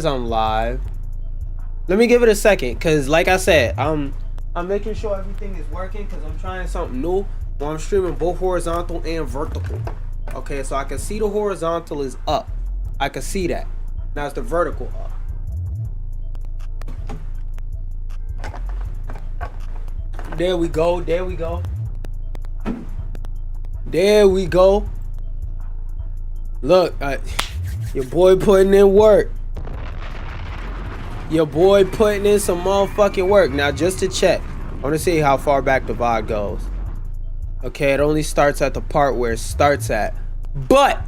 I'm live. Let me give it a second, cause like I said, I'm making sure everything is working, cause I'm trying something new. Where I'm streaming both horizontal and vertical. Okay, so I can see the horizontal is up. I can see that. Now it's the vertical up. There we go. There we go. There we go. Look, your boy putting in work. Your boy putting in some motherfucking work. Now, just to check, I want to see how far back the VOD goes. Okay, it only starts at the part where it starts at. But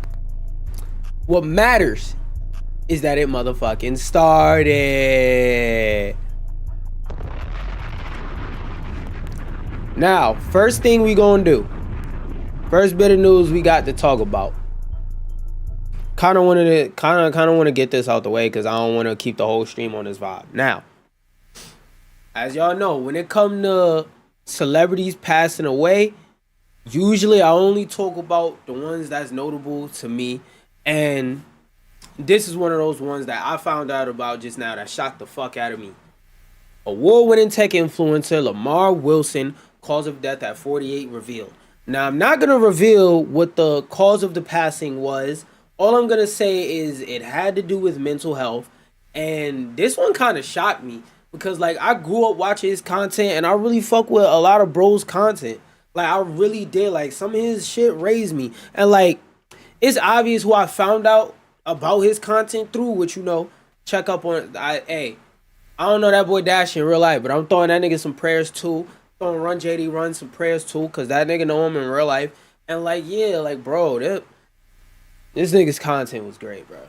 what matters is that it motherfucking started. Now, first thing we gonna do. First bit of news we got to talk about. Kind of want to get this out the way because I don't want to keep the whole stream on this vibe. Now, as y'all know, when it comes to celebrities passing away, usually I only talk about the ones that's notable to me, and this is one of those ones that I found out about just now that shocked the fuck out of me. Award-winning tech influencer Lamar Wilson, cause of death at 48 revealed. Now, I'm not going to reveal what the cause of the passing was. All I'm going to say is it had to do with mental health. And this one kind of shocked me because, like, I grew up watching his content and I really fuck with a lot of bro's content. Like, I really did. Like, some of his shit raised me. And, like, it's obvious who I found out about his content through, which, you know, check up on. I don't know that boy Dash in real life, but I'm throwing that nigga some prayers too. Throwing Run JD Run some prayers too, because that nigga know him in real life. And, like, yeah, like, bro, this nigga's content was great, bro.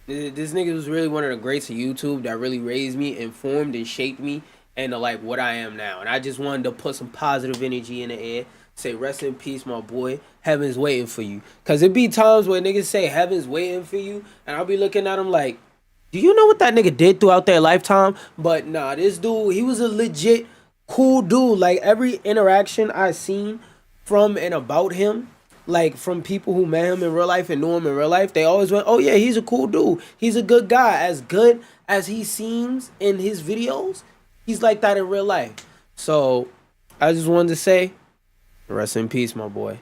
This nigga was really one of the greats of YouTube that really raised me, informed, and shaped me into, like, what I am now. And I just wanted to put some positive energy in the air. Say, rest in peace, my boy. Heaven's waiting for you. Because it be times where niggas say heaven's waiting for you, and I'll be looking at him like, do you know what that nigga did throughout their lifetime? But nah, this dude, he was a legit cool dude. Like, every interaction I seen from and about him, like, from people who met him in real life and knew him in real life, they always went, oh yeah, he's a cool dude. He's a good guy. As good as he seems in his videos, he's like that in real life. So, I just wanted to say, rest in peace, my boy.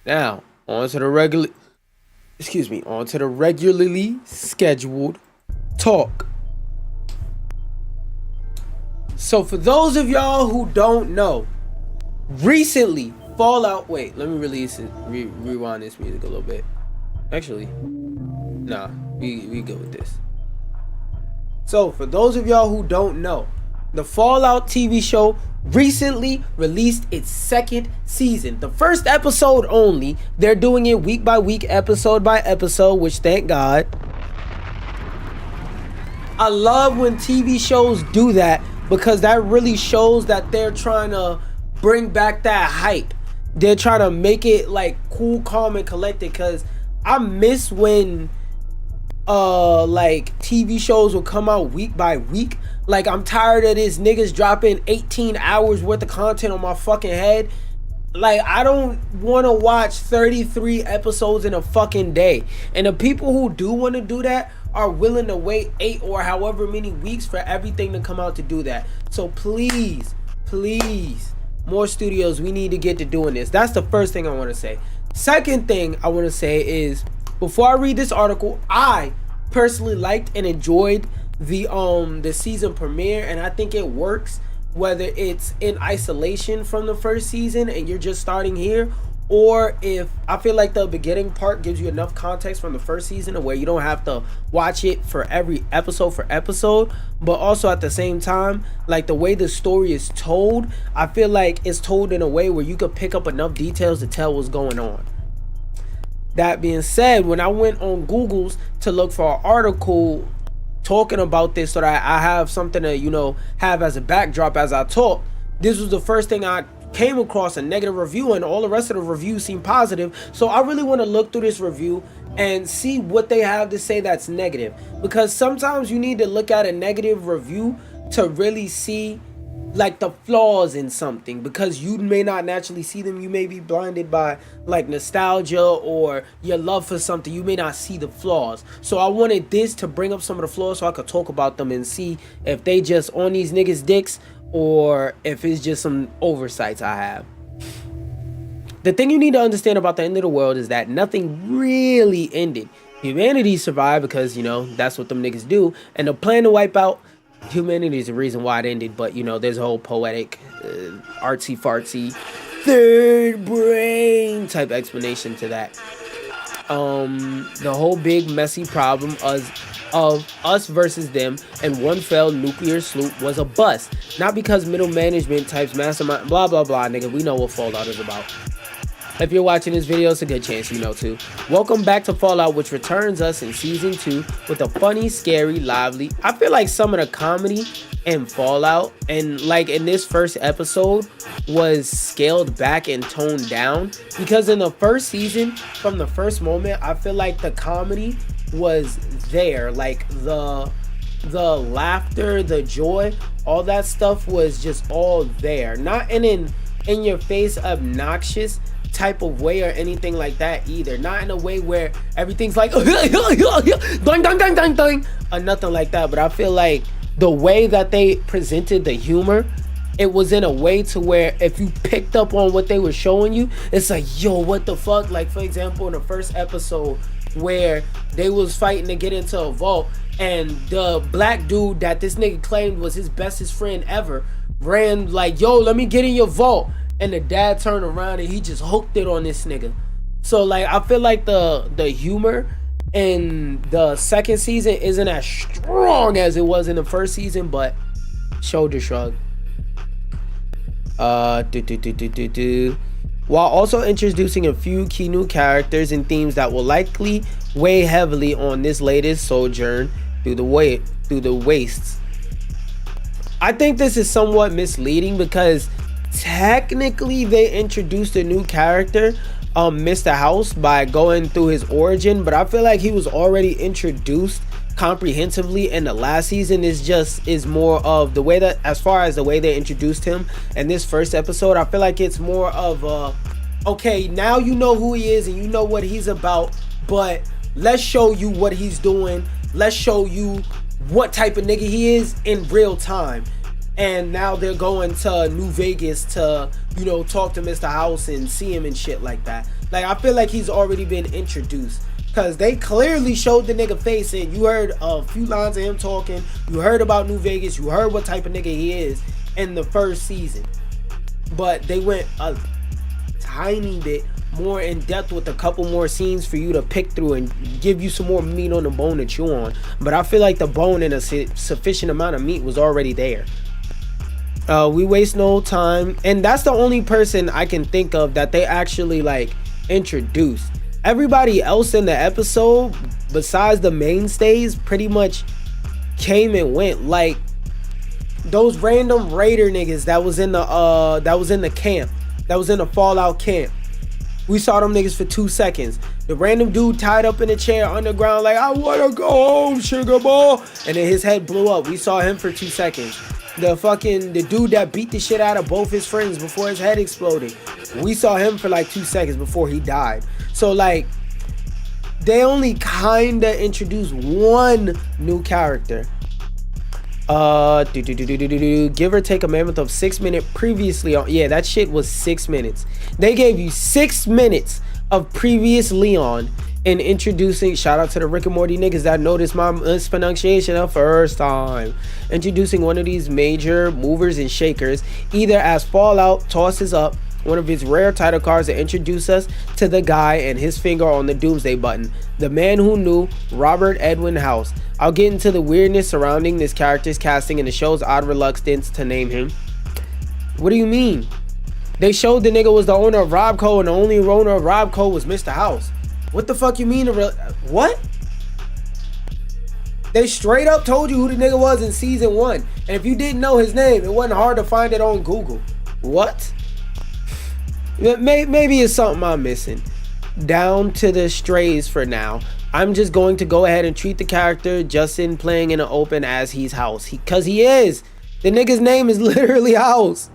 Now, on to the regularly scheduled talk. So, for those of y'all who don't know, recently, Fallout. Wait, let me release it. Rewind this music a little bit. Actually, nah, we good with this. So, for those of y'all who don't know, the Fallout TV show recently released its second season. The first episode only. They're doing it week by week, episode by episode, which thank God. I love when TV shows do that because that really shows that they're trying to bring back that hype. They're trying to make it like cool, calm, and collected. Cause I miss when like TV shows will come out week by week. Like, I'm tired of this niggas dropping 18 hours worth of content on my fucking head. Like, I don't want to watch 33 episodes in a fucking day. And the people who do want to do that are willing to wait 8 or however many weeks for everything to come out to do that. So please, more studios, we need to get to doing this. That's the first thing I want to say. Second thing I want to say is, before I read this article, I personally liked and enjoyed the season premiere, and I think it works whether it's in isolation from the first season and you're just starting here, or if I feel like the beginning part gives you enough context from the first season to where you don't have to watch it for every episode, but also at the same time, like, the way the story is told, I feel like it's told in a way where you could pick up enough details to tell what's going on. That being said, when I went on Google's to look for an article talking about this so that I have something to, you know, have as a backdrop as I talk, this was the first thing I came across, a negative review, and all the rest of the reviews seem positive. So I really want to look through this review and see what they have to say that's negative, because sometimes you need to look at a negative review to really see like the flaws in something, because you may not naturally see them. You may be blinded by like nostalgia or your love for something. You may not see the flaws. So I wanted this to bring up some of the flaws so I could talk about them and see if they just on these niggas dicks or if it's just some oversights I have. The thing you need to understand about the end of the world is that nothing really ended. Humanity survived because, you know, that's what them niggas do. And the plan to wipe out humanity is the reason why it ended. But, you know, there's a whole poetic, artsy-fartsy, third brain type explanation to that. The whole big messy problem of us versus them and one failed nuclear sloop was a bust. Not because middle management types mastermind, blah, blah, blah, nigga. We know what Fallout is about. If you're watching this video, it's a good chance you know too. Welcome back to Fallout, which returns us in Season 2 with a funny, scary, lively. I feel like some of the comedy in Fallout and like in this first episode was scaled back and toned down. Because in the first season, from the first moment, I feel like the comedy was there. Like the laughter, the joy, all that stuff was just all there. Not in your face obnoxious type of way or anything like that either. Not in a way where everything's like doing, doing, doing, doing, or nothing like that. But I feel like the way that they presented the humor, it was in a way to where if you picked up on what they were showing you, it's like, yo, what the fuck? Like, for example, in the first episode where they was fighting to get into a vault and the black dude that this nigga claimed was his bestest friend ever ran like, yo, let me get in your vault. And the dad turned around and he just hooked it on this nigga. So like I feel like the humor in the second season isn't as strong as it was in the first season, but shoulder shrug. While also introducing a few key new characters and themes that will likely weigh heavily on this latest sojourn through the wastes. I think this is somewhat misleading because technically they introduced a new character, Mr. House, by going through his origin, but I feel like he was already introduced comprehensively in the last season. Is more of the way that, as far as the way they introduced him in this first episode, I feel like it's more of okay, now you know who he is and you know what he's about, but let's show you what he's doing. Let's show you what type of nigga he is in real time. And now they're going to New Vegas to, you know, talk to Mr. House and see him and shit like that. Like, I feel like he's already been introduced. Because they clearly showed the nigga face and you heard a few lines of him talking. You heard about New Vegas. You heard what type of nigga he is in the first season. But they went a tiny bit more in depth with a couple more scenes for you to pick through and give you some more meat on the bone to chew on. But I feel like the bone and a sufficient amount of meat was already there. We waste no time, and that's the only person I can think of that they actually like introduced. Everybody else in the episode besides the mainstays pretty much came and went. Like those random raider niggas that was in the camp, that was in the Fallout camp. We saw them niggas for 2 seconds. The random dude tied up in a chair underground like, I wanna go home, sugar ball, and then his head blew up. We saw him for 2 seconds. The dude that beat the shit out of both his friends before his head exploded, we saw him for like 2 seconds before he died. So like they only kinda introduced one new character. Give or take a mammoth of 6 minutes previously on. Yeah, that shit was 6 minutes. They gave you 6 minutes of previous Leon in introducing, shout out to the Rick and Morty niggas that noticed my mispronunciation the first time, introducing one of these major movers and shakers, either as Fallout tosses up one of his rare title cards to introduce us to the guy and his finger on the doomsday button, the man who knew, Robert Edwin House. I'll get into the weirdness surrounding this character's casting and the show's odd reluctance to name him. What do you mean? They showed the nigga was the owner of Robco and the only owner of Robco was Mr. House. What the fuck you mean? What? They straight up told you who the nigga was in season 1. And if you didn't know his name, it wasn't hard to find it on Google. What? Maybe it's something I'm missing. Down to the strays for now. I'm just going to go ahead and treat the character Justin playing in the open as he's House. Because he is. The nigga's name is literally House.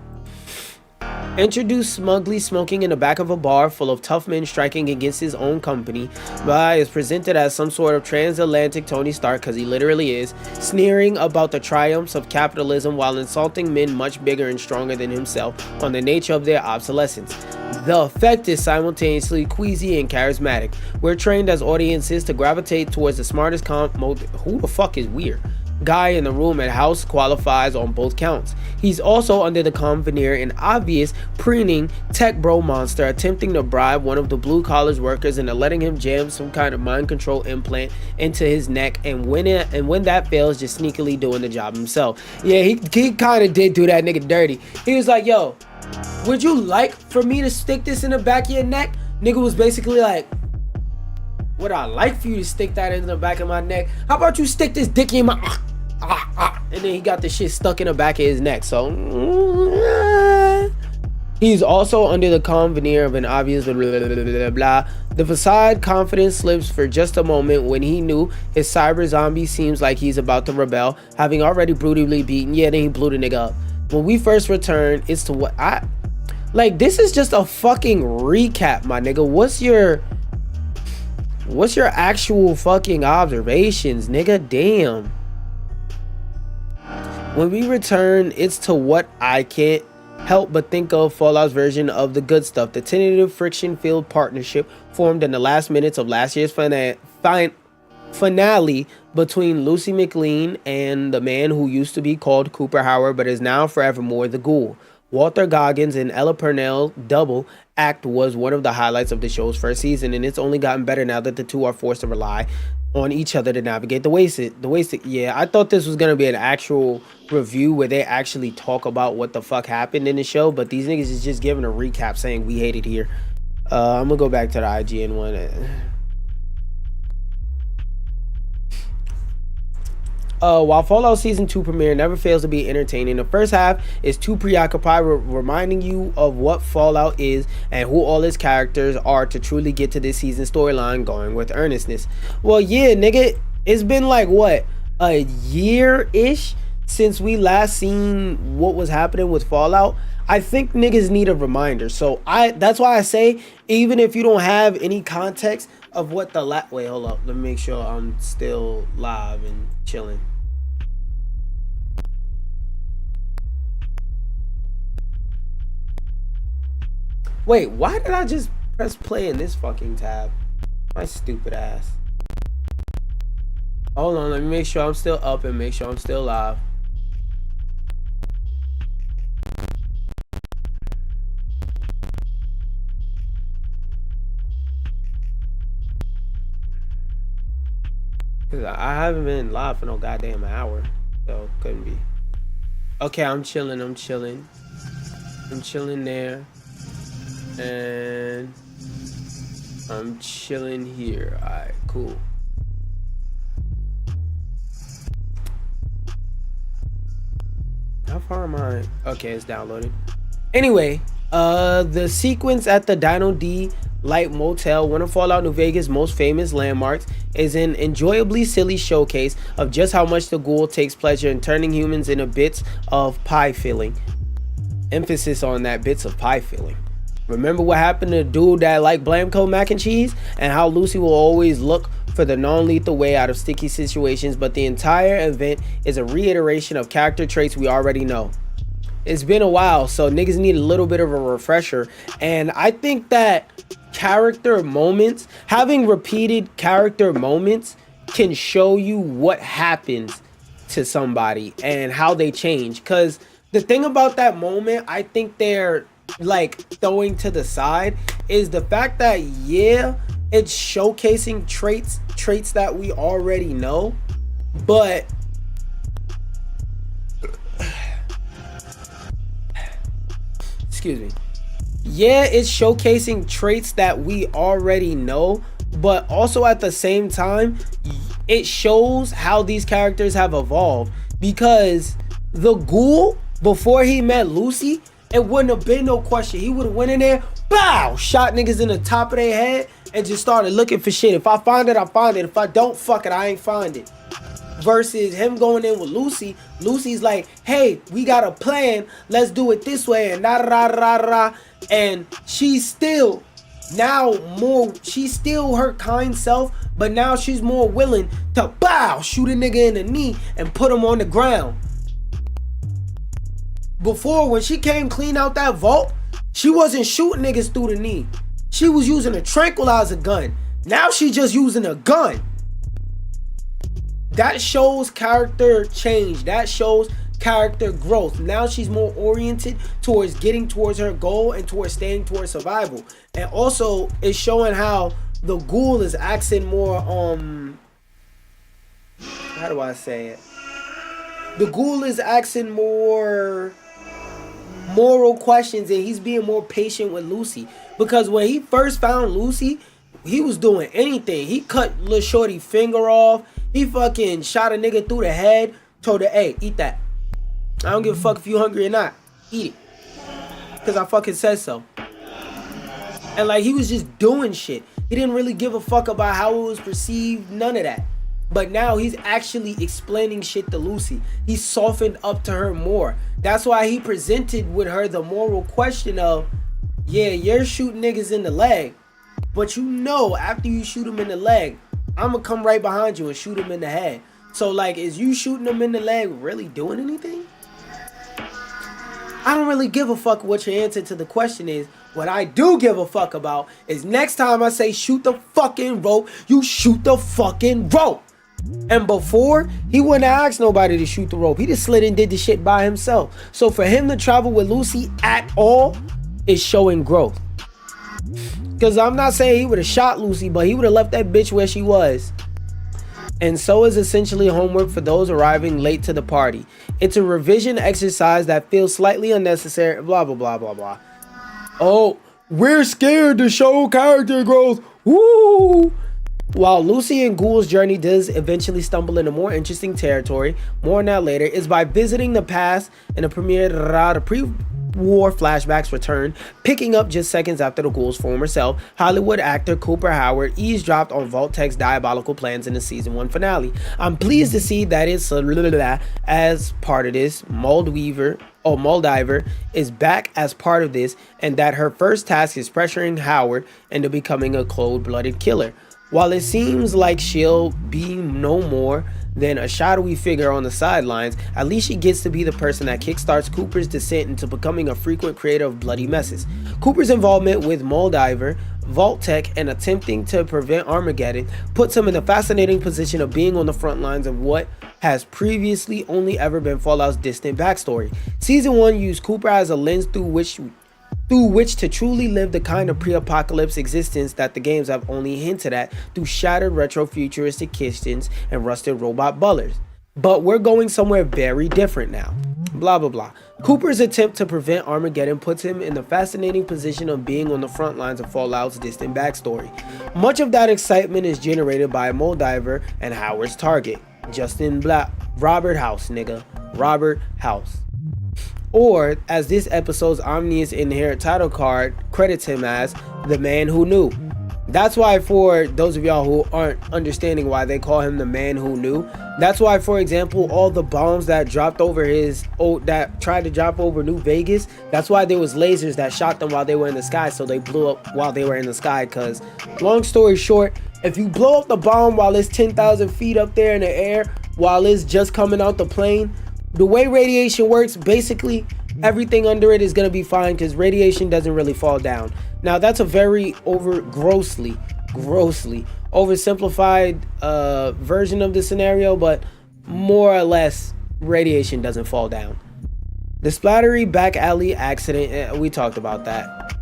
Introduced smugly smoking in the back of a bar full of tough men striking against his own company, Bai is presented as some sort of transatlantic Tony Stark, because he literally is, sneering about the triumphs of capitalism while insulting men much bigger and stronger than himself on the nature of their obsolescence. The effect is simultaneously queasy and charismatic. We're trained as audiences to gravitate towards the smartest who the fuck is weird? Guy in the room, and House qualifies on both counts. He's also under the calm veneer an obvious preening tech bro monster attempting to bribe one of the blue collar workers into letting him jam some kind of mind control implant into his neck, and when that fails, just sneakily doing the job himself. Yeah, he kind of did do that nigga dirty. He was like, yo, would you like for me to stick this in the back of your neck? Nigga was basically like, would I like for you to stick that in the back of my neck? How about you stick this dick in my and then he got the shit stuck in the back of his neck. So he's also under the calm veneer of an obvious blah, blah, blah, blah, blah. The facade confidence slips for just a moment when he knew his cyber zombie seems like he's about to rebel, having already brutally beaten. Yeah, then he blew the nigga up. When we first return, it's to what I like. This is just a fucking recap, my nigga. What's your actual fucking observations, nigga? Damn. When we return, it's to what I can't help but think of Fallout's version of the good stuff. The tentative friction-filled partnership formed in the last minutes of last year's finale between Lucy McLean and the man who used to be called Cooper Howard but is now forevermore the Ghoul. Walter Goggins and Ella Purnell double act was one of the highlights of the show's first season, and it's only gotten better now that the two are forced to rely on each other to navigate the wasted. Yeah, I thought this was gonna be an actual review where they actually talk about what the fuck happened in the show, but these niggas is just giving a recap saying we hate it here. I'm gonna go back to the IGN one. While Fallout Season 2 premiere never fails to be entertaining, the first half is too preoccupied with reminding you of what Fallout is and who all its characters are to truly get to this season's storyline going with earnestness. Well, yeah, nigga, it's been like, what, a year-ish since we last seen what was happening with Fallout. I think niggas need a reminder. So that's why I say, even if you don't have any context of what the wait, hold up. Let me make sure I'm still live and chilling. Wait, why did I just press play in this fucking tab? My stupid ass. Hold on, let me make sure I'm still up and make sure I'm still live. Cause I haven't been live for no goddamn hour, so couldn't be. Okay, I'm chilling there. And I'm chilling here. Alright, cool. How far am I? Okay, it's downloaded. Anyway, the sequence at the Dino D Light Motel, one of Fallout New Vegas' most famous landmarks, is an enjoyably silly showcase of just how much the Ghoul takes pleasure in turning humans into bits of pie filling. Emphasis on that bits of pie filling. Remember what happened to the dude that liked Blamco mac and cheese, and how Lucy will always look for the non-lethal way out of sticky situations, but the entire event is a reiteration of character traits we already know. It's been a while, so niggas need a little bit of a refresher, and I think that character moments, having repeated character moments, can show you what happens to somebody and how they change. Because the thing about that moment, I think they're like throwing to the side, is the fact that, yeah, it's showcasing traits that we already know, but excuse me. Yeah, it's showcasing traits that we already know, but also at the same time, it shows how these characters have evolved. Because the Ghoul, before he met Lucy, it wouldn't have been no question. He would have went in there, bow, shot niggas in the top of their head, and just started looking for shit. If I find it, I find it. If I don't, fuck it, I ain't find it. versus him going in with Lucy. Lucy's like, hey, we got a plan, let's do it this way, and da da da da da. And she's still she's still her kind self, but now she's more willing to shoot a nigga in the knee and put him on the ground. Before, when she came clean out that vault, she wasn't shooting niggas through the knee. She was using a tranquilizer gun. Now she's just using a gun. That shows character change. That shows character growth. Now she's more oriented towards getting towards her goal and towards staying towards survival. And also, it's showing how the ghoul is asking more, how do I say it? The ghoul is asking more moral questions, and he's being more patient with Lucy. Because when he first found Lucy, he was doing anything. He cut Lil Shorty finger off. He fucking shot a nigga through the head. Told her, hey, eat that. I don't give a fuck if you hungry or not. Eat it. Because I fucking said so. And like, he was just doing shit. He didn't really give a fuck about how it was perceived. None of that. But now he's actually explaining shit to Lucy. He softened up to her more. That's why he presented with her the moral question of, yeah, you're shooting niggas in the leg. But you know, after you shoot him in the leg, I'm gonna come right behind you and shoot him in the head. So like, is you shooting him in the leg really doing anything? I don't really give a fuck what your answer to the question is. What I do give a fuck about is next time I say shoot the fucking rope, you shoot the fucking rope. And before, he wouldn't ask nobody to shoot the rope. He just slid and did the shit by himself. So for him to travel with Lucy at all is showing growth. Because I'm not saying he would have shot Lucy, but he would have left that bitch where she was. And so is essentially homework for those arriving late to the party. It's a revision exercise that feels slightly unnecessary, blah, blah, blah, blah, blah. Oh, we're scared to show character growth. Woo! While Lucy and Ghoul's journey does eventually stumble into more interesting territory, more on that later, is by visiting the past in the pre-war flashbacks return, picking up just seconds after the Ghoul's former self, Hollywood actor Cooper Howard eavesdropped on Vault-Tech's diabolical plans in the season 1 finale. I'm pleased to see that it's as part of this, Moldiver is back as part of this, and that her first task is pressuring Howard into becoming a cold-blooded killer. While it seems like she'll be no more than a shadowy figure on the sidelines, at least she gets to be the person that kickstarts Cooper's descent into becoming a frequent creator of bloody messes. Cooper's involvement with Moldiver, Vault-Tech, and attempting to prevent Armageddon puts him in the fascinating position of being on the front lines of what has previously only ever been Fallout's distant backstory. Season 1 used Cooper as a lens through which to truly live the kind of pre-apocalypse existence that the games have only hinted at through shattered retro-futuristic kitchens and rusted robot butlers. But we're going somewhere very different now. Blah blah blah. Cooper's attempt to prevent Armageddon puts him in the fascinating position of being on the front lines of Fallout's distant backstory. Much of that excitement is generated by Moldiver and Howard's target, Robert House, nigga. Robert House. Or, as this episode's ominous inherent title card credits him as, the man who knew. That's why, for those of y'all who aren't understanding why they call him the man who knew, that's why, for example, all the bombs that dropped over that tried to drop over New Vegas, that's why there was lasers that shot them while they were in the sky, so they blew up while they were in the sky. Because, long story short, if you blow up the bomb while it's 10,000 feet up there in the air, while it's just coming out the plane, the way radiation works, basically everything under it is going to be fine because radiation doesn't really fall down. Now that's a very grossly oversimplified version of the scenario, but more or less radiation doesn't fall down. The splattery back alley accident, we talked about that.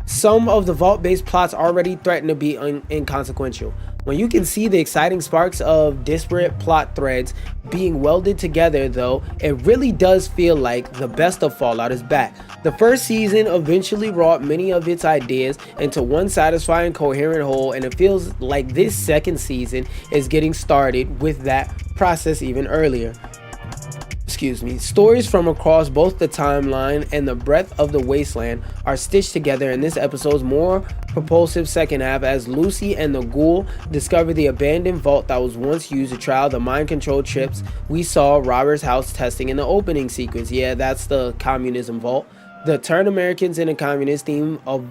Some of the vault-based plots already threaten to be inconsequential. When you can see the exciting sparks of disparate plot threads being welded together, though, it really does feel like the best of Fallout is back. The first season eventually wrought many of its ideas into one satisfying, coherent whole, and it feels like this second season is getting started with that process even earlier. Stories from across both the timeline and the breadth of the wasteland are stitched together in this episode's more propulsive second half as Lucy and the ghoul discover the abandoned vault that was once used to trial the mind control chips we saw Robert's house testing in the opening sequence. Yeah, that's the communism vault. The turn Americans into communist theme of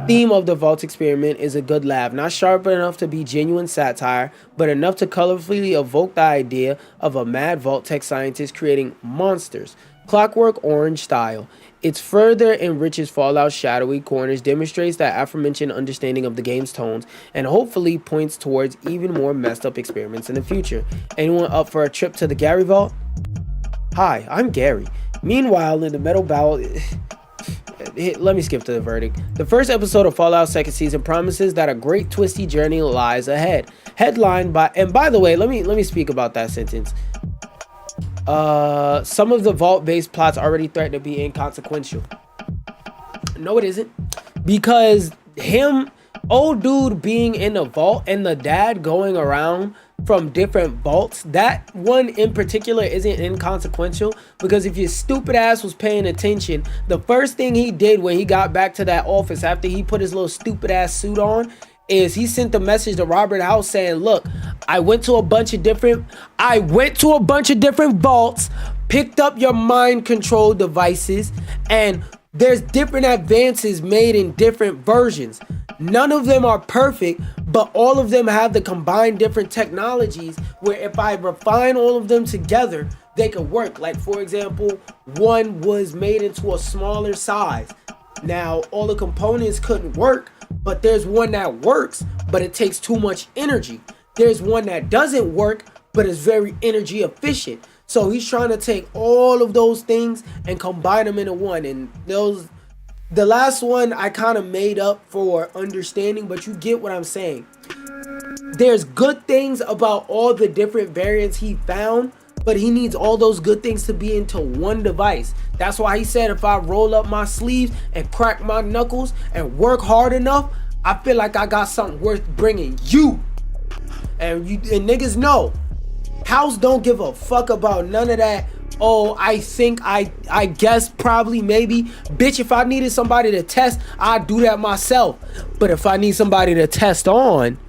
the vault experiment is a good laugh, not sharp enough to be genuine satire, but enough to colorfully evoke the idea of a mad vault tech scientist creating monsters, Clockwork Orange style. It further enriches Fallout's shadowy corners, demonstrates that aforementioned understanding of the game's tones, and hopefully points towards even more messed up experiments in the future. Anyone up for a trip to the Gary Vault? Hi, I'm Gary. Meanwhile, in the metal bowel... Let me skip to the verdict. The first episode of Fallout second season promises that a great twisty journey lies ahead. Headlined by, and by the way, let me speak about that sentence. Some of the vault-based plots already threaten to be inconsequential. No, it isn't, because old dude being in the vault and the dad going around from different vaults, that one in particular isn't inconsequential, because if your stupid ass was paying attention, the first thing he did when he got back to that office after he put his little stupid ass suit on is he sent a message to Robert House saying, look, I went to a bunch of different vaults, picked up your mind control devices, and there's different advances made in different versions. None of them are perfect, but all of them have the combined different technologies where if I refine all of them together, they could work. Like, for example, one was made into a smaller size. Now, all the components couldn't work, but there's one that works, but it takes too much energy. There's one that doesn't work, but is very energy efficient. So he's trying to take all of those things and combine them into one. And the last one I kind of made up for understanding, but you get what I'm saying. There's good things about all the different variants he found, but he needs all those good things to be into one device. That's why he said if I roll up my sleeves and crack my knuckles and work hard enough, I feel like I got something worth bringing you. And niggas know, House don't give a fuck about none of that. Oh, I think, I guess, probably, maybe. Bitch, if I needed somebody to test, I'd do that myself. But if I need somebody to test on,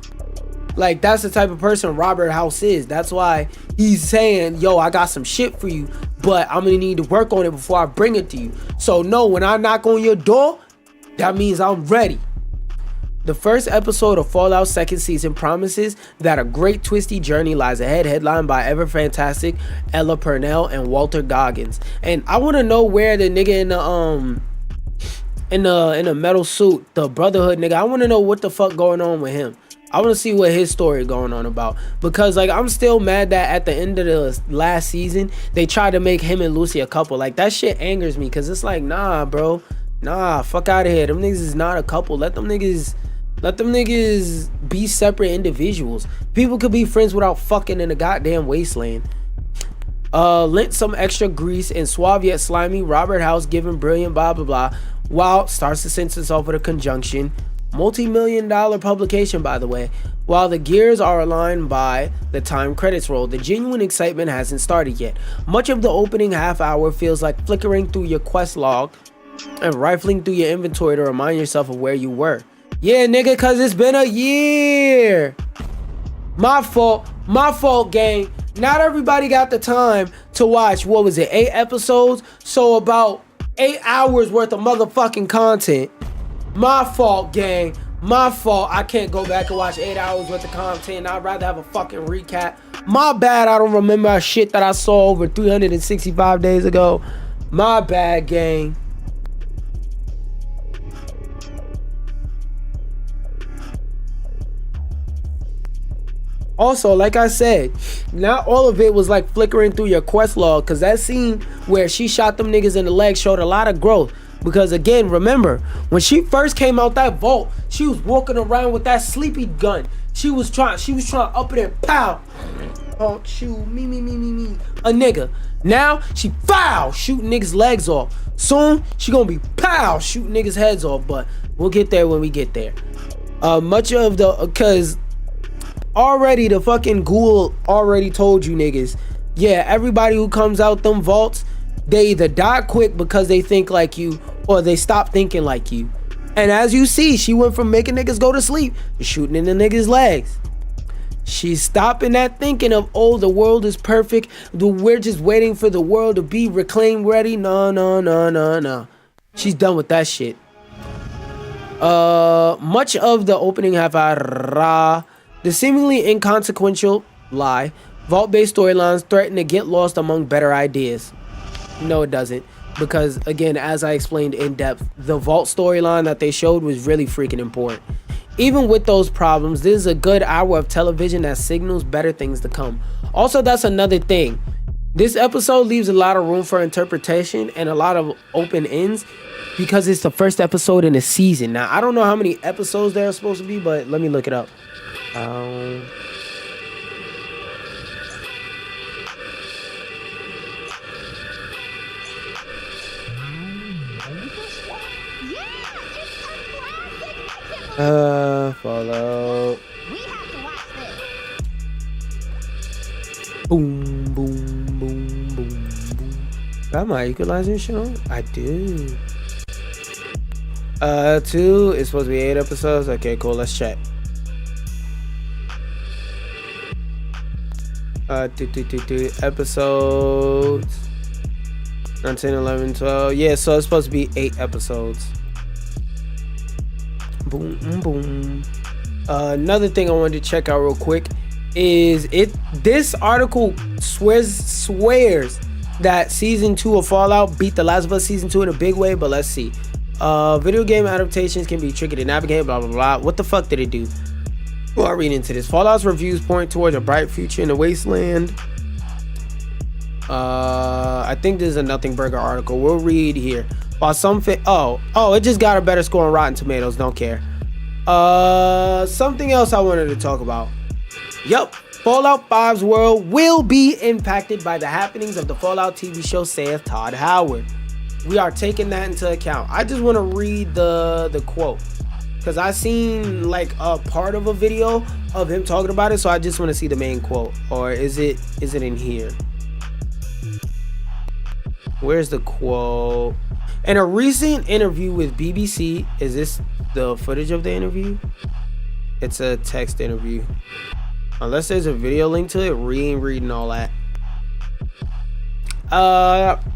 like, that's the type of person Robert House is. That's why he's saying, yo, I got some shit for you, but I'm gonna need to work on it before I bring it to you. So no, when I knock on your door, that means I'm ready. The first episode of Fallout second season promises that a great twisty journey lies ahead, headlined by ever fantastic Ella Purnell and Walter Goggins. And I want to know where the nigga in the metal suit, the Brotherhood nigga, I want to know what the fuck going on with him. I want to see what his story going on about, because like I'm still mad that at the end of the last season they tried to make him and Lucy a couple. Like, that shit angers me, because it's like, nah, bro, nah, fuck out of here. Them niggas is not a couple. Let them niggas be separate individuals. People could be friends without fucking in a goddamn wasteland. Lent some extra grease and suave yet slimy Robert House giving brilliant blah blah blah. While starts to sentence off with a conjunction. Multi-million-dollar publication, by the way. While the gears are aligned by the time credits roll, the genuine excitement hasn't started yet. Much of the opening half hour feels like flickering through your quest log and rifling through your inventory to remind yourself of where you were. Yeah, nigga, cause it's been a year. My fault, gang. Not everybody got the time to watch, what was it, 8 episodes? So about 8 hours worth of motherfucking content. My fault, gang. My fault. I can't go back and watch 8 hours worth of content. I'd rather have a fucking recap. My bad, I don't remember shit that I saw over 365 days ago. My bad, gang. Also, like I said, not all of it was like flickering through your quest log, because that scene where she shot them niggas in the leg showed a lot of growth. Because again, remember, when she first came out that vault, she was walking around with that sleepy gun. She was trying up it and pow. Oh, shoot, me. A nigga. Now, she foul, shooting niggas' legs off. Soon, she gonna be pow, shooting niggas' heads off. But we'll get there when we get there. Cause already the fucking ghoul already told you niggas, yeah, everybody who comes out them vaults, they either die quick because they think like you, or they stop thinking like you. And as you see, she went from making niggas go to sleep to shooting in the niggas' legs. She's stopping that thinking of, oh, the world is perfect. We're just waiting for the world to be reclaimed ready. No. She's done with that shit. Much of the opening the seemingly inconsequential vault-based storylines threaten to get lost among better ideas. No, it doesn't. Because, again, as I explained in depth, the vault storyline that they showed was really freaking important. Even with those problems, this is a good hour of television that signals better things to come. Also, that's another thing. This episode leaves a lot of room for interpretation and a lot of open ends because it's the first episode in a season. Now, I don't know how many episodes there are supposed to be, but let me look it up. Follow. We have to watch this. Boom, boom, boom, boom, boom. Got my equalizer shit on? I do. 2 is supposed to be 8 episodes. Okay, cool. Let's check. 2 episodes. 9, 10, 11, 12. Yeah, so it's supposed to be 8 episodes. Boom, boom. Another thing I wanted to check out real quick is this article swears that season 2 of Fallout beat The Last of Us season 2 in a big way, but let's see. Video game adaptations can be tricky to navigate, blah blah blah. What the fuck did it do? Well, I'll read into this. Fallout's reviews point towards a bright future in the wasteland. I think this is a Nothing Burger article. We'll read here. While some it just got a better score on Rotten Tomatoes. Don't care. Something else I wanted to talk about. Yup, Fallout 5's world will be impacted by the happenings of the Fallout TV show, says Todd Howard. We are taking that into account. I just want to read the quote because I seen like a part of a video of him talking about it, so I just want to see the main quote. Or is it in here? Where's the quote? In a recent interview with BBC, is this the footage of the interview? It's a text interview. Unless there's a video link to it, reading all that.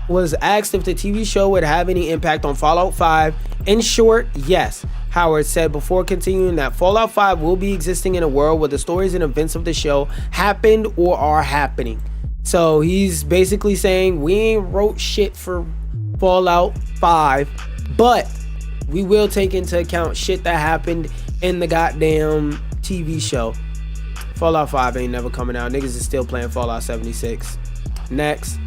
Was asked if the TV show would have any impact on Fallout 5. In short, yes. Howard said before continuing that Fallout 5 will be existing in a world where the stories and events of the show happened or are happening. So he's basically saying we ain't wrote shit for Fallout 5, but we will take into account shit that happened in the goddamn TV show. Fallout 5 ain't never coming out. Niggas is still playing Fallout 76. Next.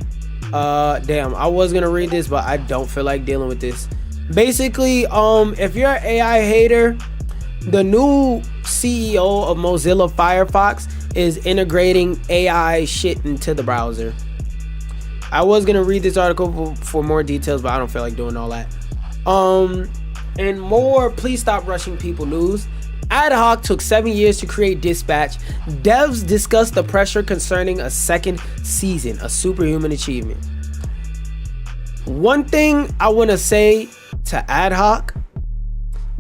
Damn, I was gonna read this, but I don't feel like dealing with this. Basically, if you're an AI hater, the new CEO of Mozilla Firefox is integrating AI shit into the browser. I was gonna read this article for more details, but I don't feel like doing all that. And more please stop rushing people news. Ad Hoc took 7 years to create Dispatch. Devs discussed the pressure concerning a second season, a superhuman achievement. One thing I want to say to Ad Hoc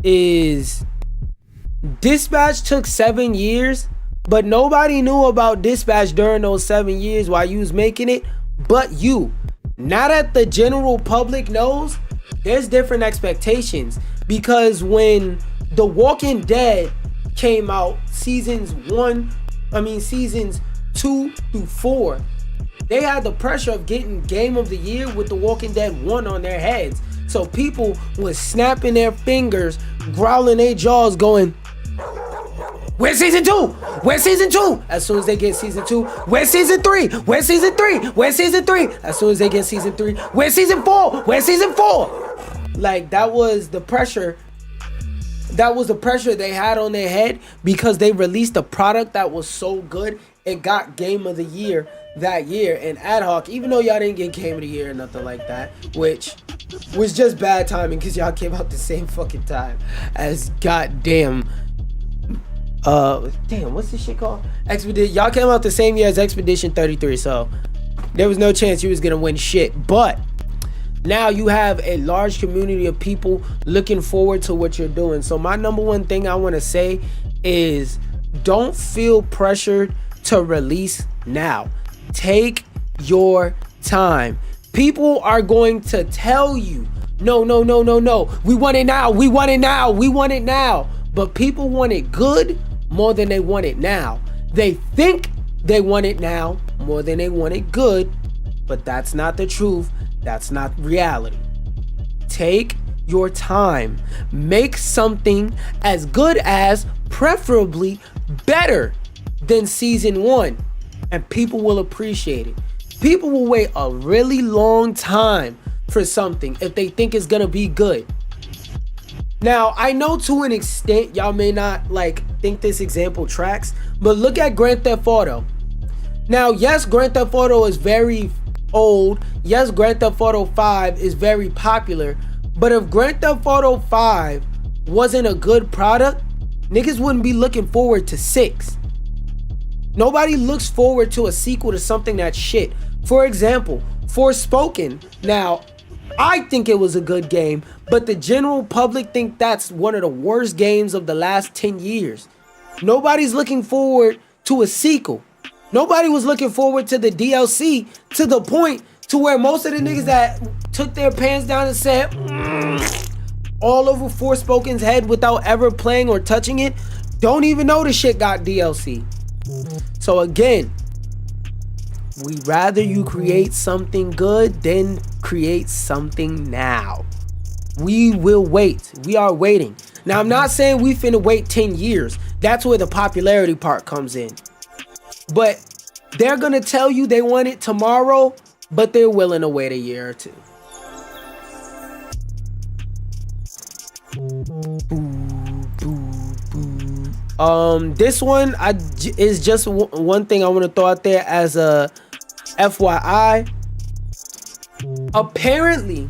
is Dispatch took 7 years, but nobody knew about Dispatch during those 7 years while you was making it but you. Now that the general public knows, there's different expectations, because when The Walking Dead came out, seasons 2 through 4, they had the pressure of getting Game of the Year with The Walking Dead 1 on their heads. So people was snapping their fingers, growling their jaws, going, "Where's season 2? Where's season 2?" As soon as they get season 2, "Where's season 3? Where's season 3? Where's season 3?" As soon as they get season 3, "Where's season 4? Where's season 4?" Like, that was the pressure. That was the pressure they had on their head because they released a product that was so good it got Game of the Year that year. And Ad Hoc, even though y'all didn't get Game of the Year or nothing like that, which was just bad timing because y'all came out the same fucking time as goddamn what's this shit called? Expedition. Y'all came out the same year as Expedition 33, so there was no chance you was gonna win shit. But Now you have a large community of people looking forward to what you're doing. So my number one thing I want to say is don't feel pressured to release now. Take your time. People are going to tell you, no, no, no, no, no. We want it now. We want it now. We want it now. But people want it good more than they want it now. They think they want it now more than they want it good, but that's not the truth. That's not reality. Take your time. Make something as good as, preferably better than season 1, and people will appreciate it. People will wait a really long time for something if they think it's gonna be good. Now, I know to an extent y'all may not like think this example tracks, but look at Grand Theft Auto. Now, yes, Grand Theft Auto is very old. Yes, Grand Theft Auto 5 is very popular, but if Grand Theft Auto 5 wasn't a good product, niggas wouldn't be looking forward to 6. Nobody looks forward to a sequel to something that's shit. For example, Forspoken. Now, I think it was a good game, but the general public think that's one of the worst games of the last 10 years. Nobody's looking forward to a sequel. Nobody was looking forward to the DLC, to the point to where most of the niggas that took their pants down and said all over Forspoken's head without ever playing or touching it don't even know the shit got DLC. So again, we'd rather you create something good than create something now. We will wait. We are waiting. Now, I'm not saying we finna wait 10 years. That's where the popularity part comes in. But they're gonna tell you they want it tomorrow, but they're willing to wait a year or two. This one is just one thing I want to throw out there as a FYI. Apparently,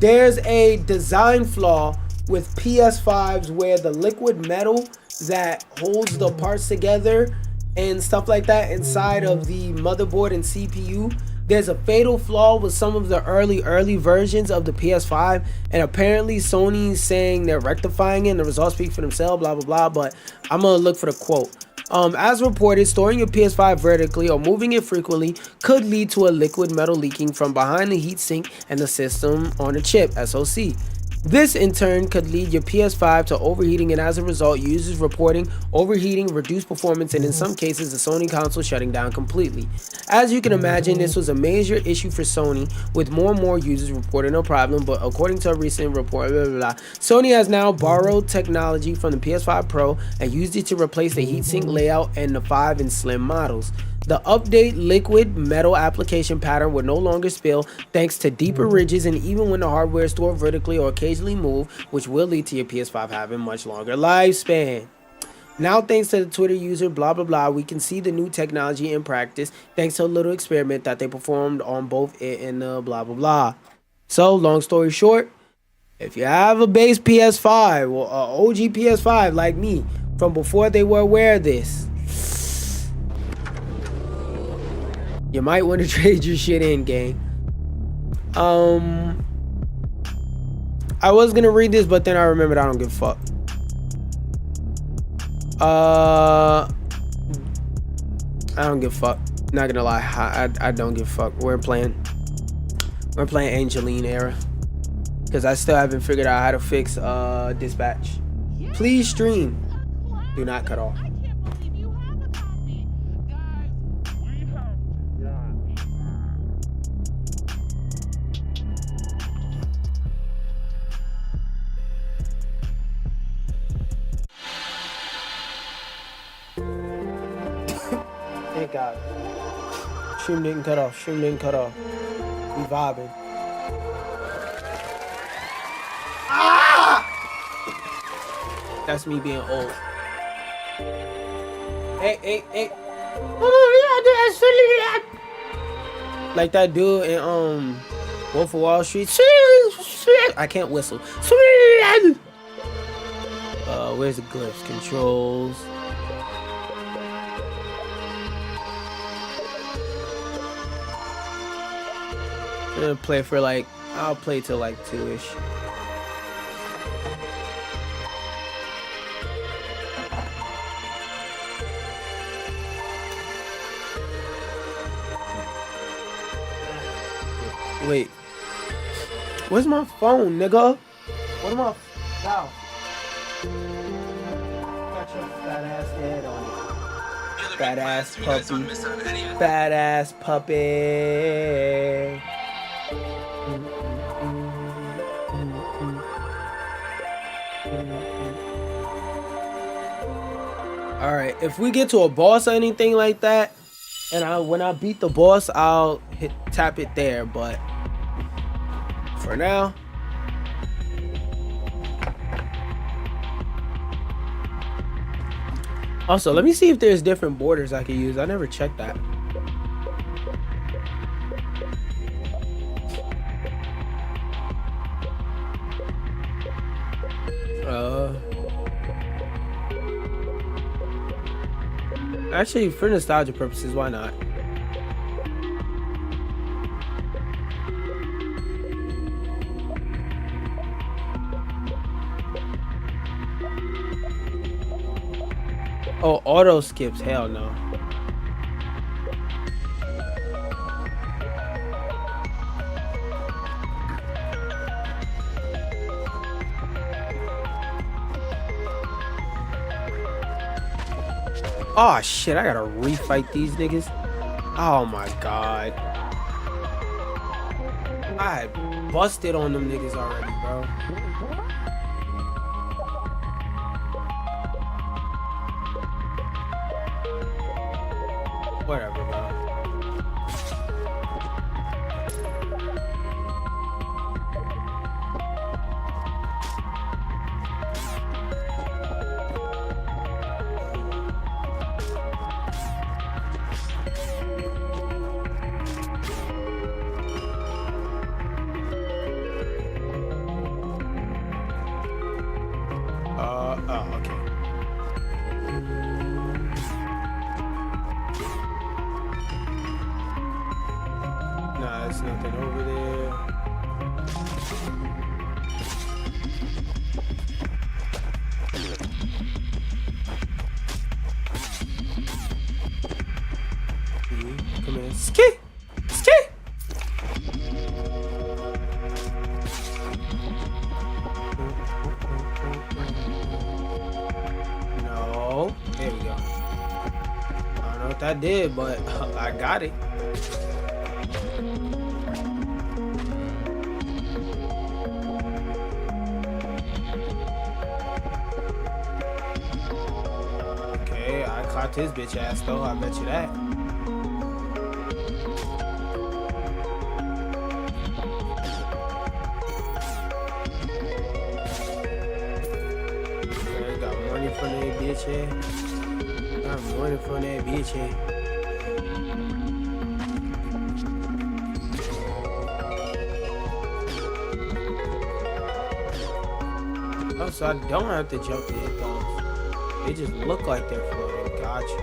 there's a design flaw with PS5s where the liquid metal that holds the parts together and stuff like that inside of the motherboard and CPU, there's a fatal flaw with some of the early versions of the PS5, and apparently Sony's saying they're rectifying it and the results speak for themselves, blah blah blah, but I'm gonna look for the quote. As reported, storing your PS5 vertically or moving it frequently could lead to a liquid metal leaking from behind the heatsink and the system on a chip, SoC. This in turn could lead your PS5 to overheating, and as a result, users reporting overheating, reduced performance, and in some cases the Sony console shutting down completely. As you can imagine, this was a major issue for Sony, with more and more users reporting no problem, but according to a recent report, Sony has now borrowed technology from the PS5 Pro and used it to replace the heatsink layout in the 5 and Slim models. The update liquid metal application pattern would no longer spill thanks to deeper ridges, and even when the hardware is stored vertically or occasionally moved, which will lead to your PS5 having much longer lifespan. Now, thanks to the Twitter user blah blah blah, we can see the new technology in practice thanks to a little experiment that they performed on both it and the blah blah blah. So, long story short, if you have a base PS5 or OG PS5 like me from before they were aware of this, you might want to trade your shit in, gang. I was gonna read this, but then I remembered I don't give a fuck. I don't give a fuck. Not gonna lie, I don't give a fuck. We're playing Angeline era, because I still haven't figured out how to fix dispatch. Please stream. Do not cut off. Thank God. Stream didn't cut off. Stream didn't cut off. We vibing. Ah! That's me being old. Hey. Like that dude in Wolf of Wall Street. I can't whistle. Where's the glyphs? Controls. I'm gonna play for like I'll play till like 2-ish. Wait. Where's my phone, nigga? What am I? Wow. Got your fat ass head on it. Fat ass puppy. Fat ass puppy. Alright, if we get to a boss or anything like that, and when I beat the boss, I'll tap it there, but for now. Also, let me see if there's different borders I can use. I never checked that. Actually, for nostalgia purposes, why not? Oh, auto skips. Hell no. Oh shit, I gotta refight these niggas. Oh my god. I busted on them niggas already, bro. Whatever, bro. Oh, okay. Nah, there's nothing over there. Come here. Ski! Ski! No. There we go. I don't know what that did, but I got it. Okay, I caught his bitch ass though, I bet you that. Okay, got money from that bitch here. Got money from that bitch here. Oh, so I don't have to jump to hit those. They just look like they're floating. Gotcha.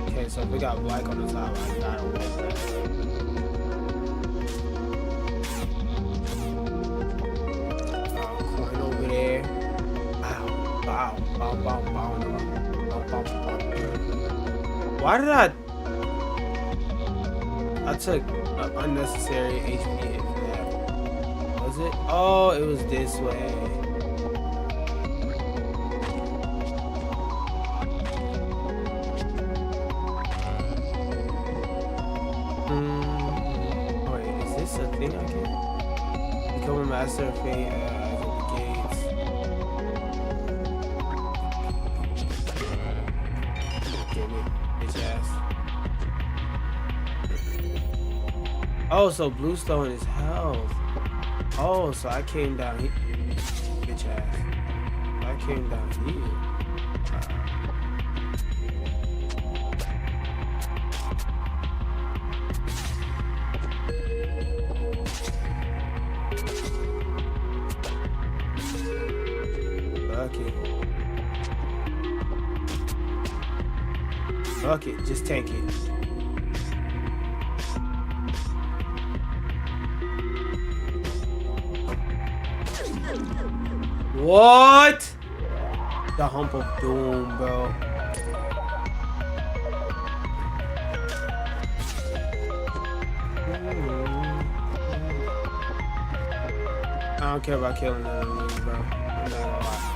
Okay, so if we got black on the top, I gotta win that. Coin over there. Bow, bow, bow, bow, bow, bow, bow, bow. Why did I took an unnecessary HP hit for that. Was it? Oh, it was this way. Wait, is this a thing I can become a master of fate as it gates? Get me, bitch ass. Oh, so bluestone is health. Oh, so I came down here, bitch ass. I came down here. Fuck it, just tank it. What? The hump of doom, bro. I don't care about killing none of these, bro. I'm not gonna lie.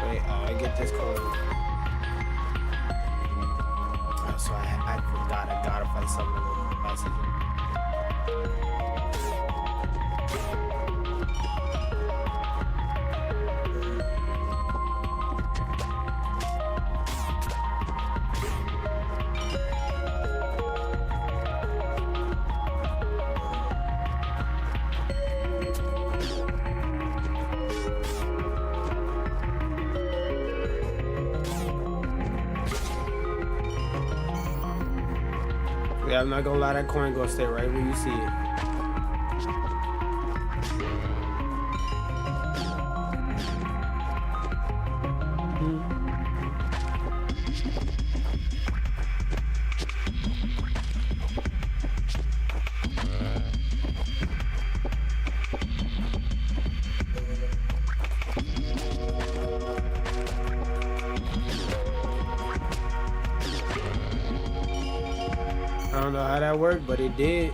Wait, I get this coin. Oh, so I forgot. I gotta fight something a little messy. Yeah, I'm not gonna lie, that coin gonna stay right where you see it. I don't know how that worked, but it did.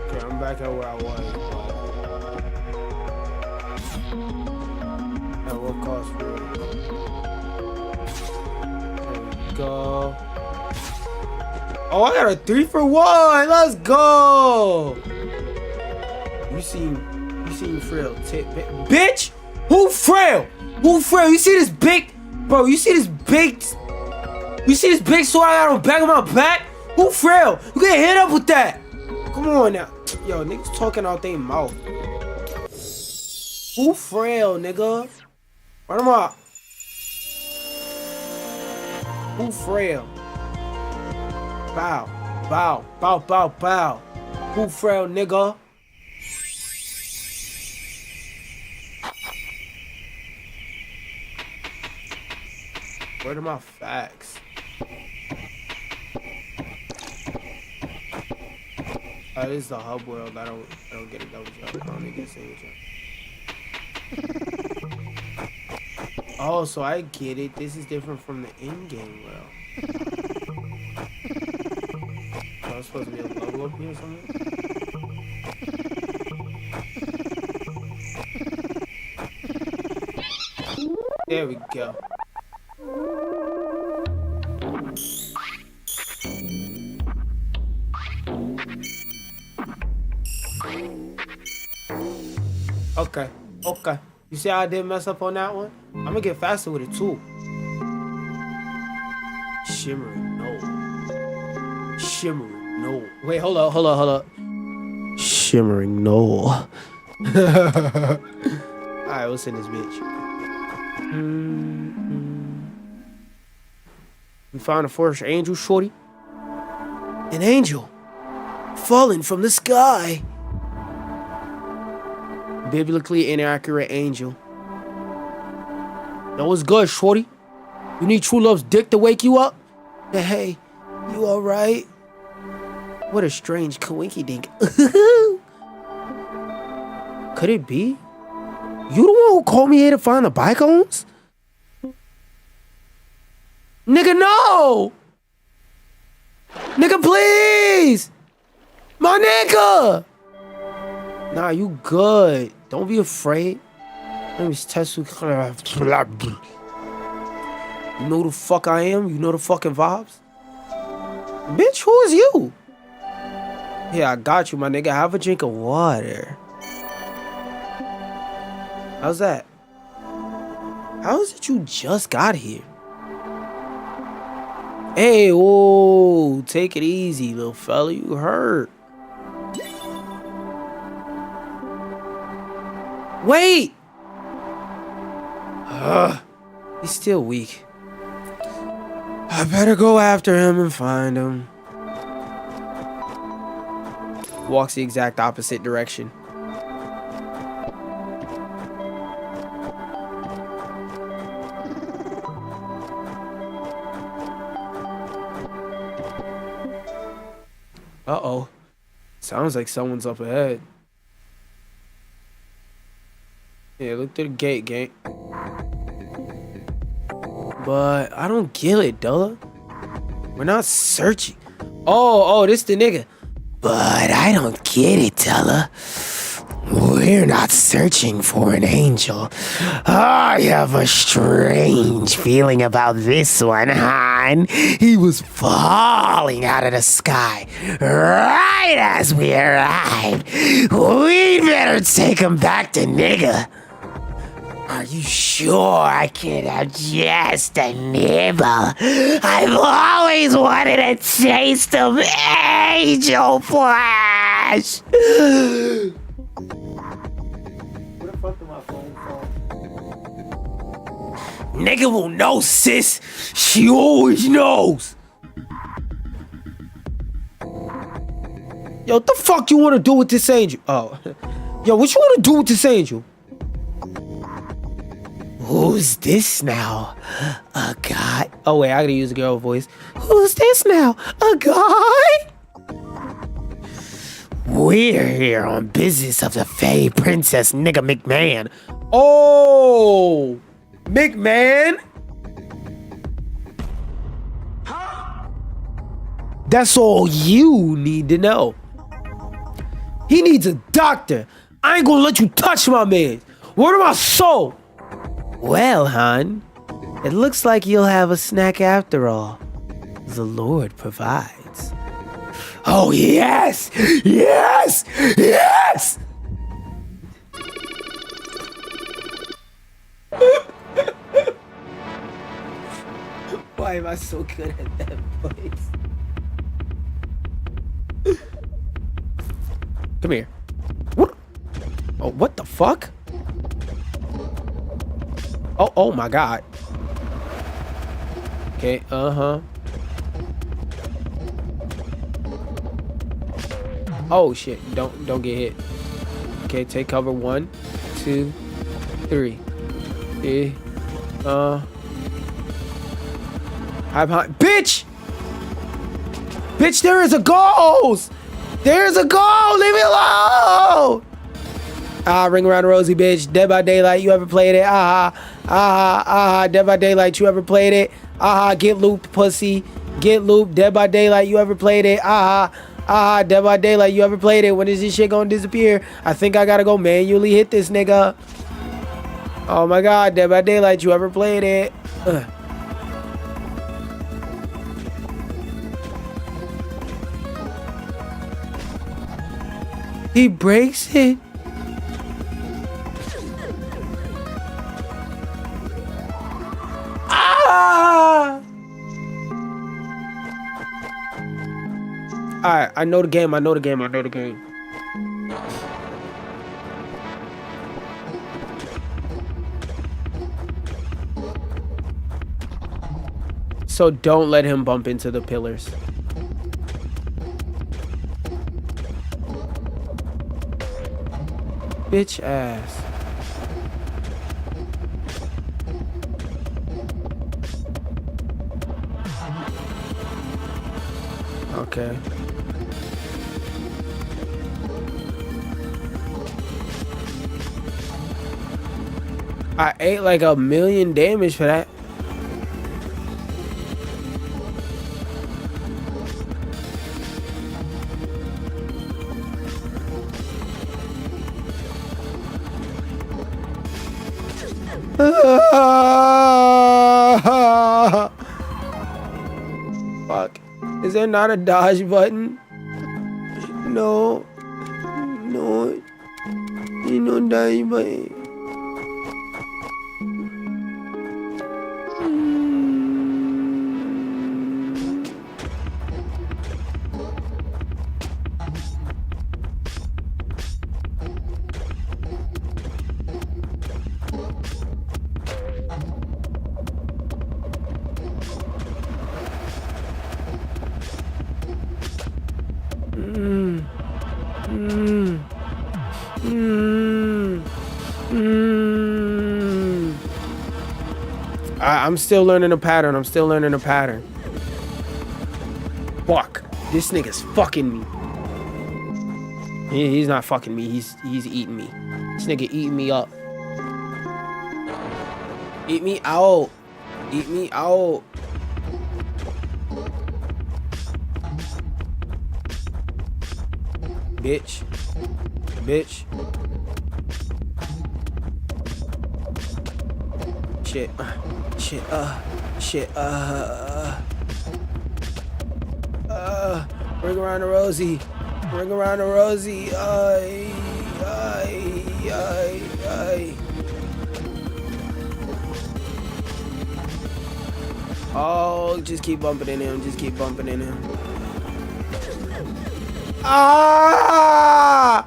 Okay, I'm back at where I was. At what cost for it? There we go. Oh, I got a 3-for-1. Let's go. You seem frail, bitch. Who frail? Who frail? You see this big, bro? You see this big sword I got on the back of my back? Who frail? You get hit up with that? Come on now, yo, niggas talking out their mouth. Who frail, nigga? Run them up. Who frail? Bow, bow, bow, bow, bow. Who frail, nigga? Where are my facts? This is the hub world. I don't get a double jump. I only get a single jump. Oh, so I get it. This is different from the in-game world. I was supposed to be a level up here or something. There we go. Okay. You see how I didn't mess up on that one? I'm gonna get faster with it too. Shimmering, no. Wait, hold up. Shimmering, no. Alright, what's in this bitch? We found a forest angel, shorty. An angel falling from the sky. Biblically inaccurate angel. That was good, shorty. You need true love's dick to wake you up? Hey, you alright? What a strange coinky dink. Could it be? You the one who called me here to find the bike owns? Nigga, no! Nigga, please! My nigga! Nah, you good. Don't be afraid. Let me test you. You know who the fuck I am? You know the fucking vibes? Bitch, who is you? Yeah, I got you, my nigga. Have a drink of water. How's that? How is it you just got here? Hey, whoa. Take it easy, little fella. You hurt. Wait! He's still weak. I better go after him and find him. Walks the exact opposite direction. Uh-oh. Sounds like someone's up ahead. Yeah, look through the gate, gang. But I don't get it, Dulla. We're not searching. Oh, this the nigga. But I don't get it, Dulla. We're not searching for an angel. I have a strange feeling about this one, hon. He was falling out of the sky right as we arrived. We'd better take him back to nigga. Are you sure I can have just a nibble? I've always wanted a taste of angel flesh. Where the fuck did my phone fall? Nigga will know, sis. She always knows. Yo, what the fuck you want to do with this angel? Oh, yo, what you want to do with this angel? Who's this now? A guy? Oh wait, I gotta use a girl voice. Who's this now? A guy? We're here on business of the Fae Princess nigga McMahon. Oh, McMahon? That's all you need to know. He needs a doctor. I ain't gonna let you touch my man. Word of my soul. Well, hon, it looks like you'll have a snack after all. The Lord provides. Oh, yes! Yes! Yes! Why am I so good at that voice? Come here. Oh, what the fuck? Oh my god. Okay, Oh shit, don't get hit. Okay, take cover. 1, 2, 3. Hide behind. Bitch! Bitch, there is a ghost! There's a ghost! Leave me alone! Ring around the rosy, bitch. Dead by Daylight, you ever played it? Dead by Daylight, you ever played it? Get looped, pussy. Get looped. Dead by Daylight, you ever played it? Dead by Daylight, you ever played it? When is this shit gonna disappear? I think I gotta go manually hit this nigga. Oh my god, Dead by Daylight, you ever played it? He breaks it. Alright, I know the game. So don't let him bump into the pillars. Bitch ass. Okay. I ate like 1,000,000 damage for that. Fuck. Is there not a dodge button? No. No. There's no dodge button. I'm still learning a pattern. Fuck. This nigga's fucking me. He's not fucking me. He's eating me. This nigga eating me up. Eat me out. Eat me out. Bitch. Bitch. Shit. Shit. Shit. Bring around the Rosie. Bring around the Rosie. Oh, just keep bumping in him. Just keep bumping in him. Ah!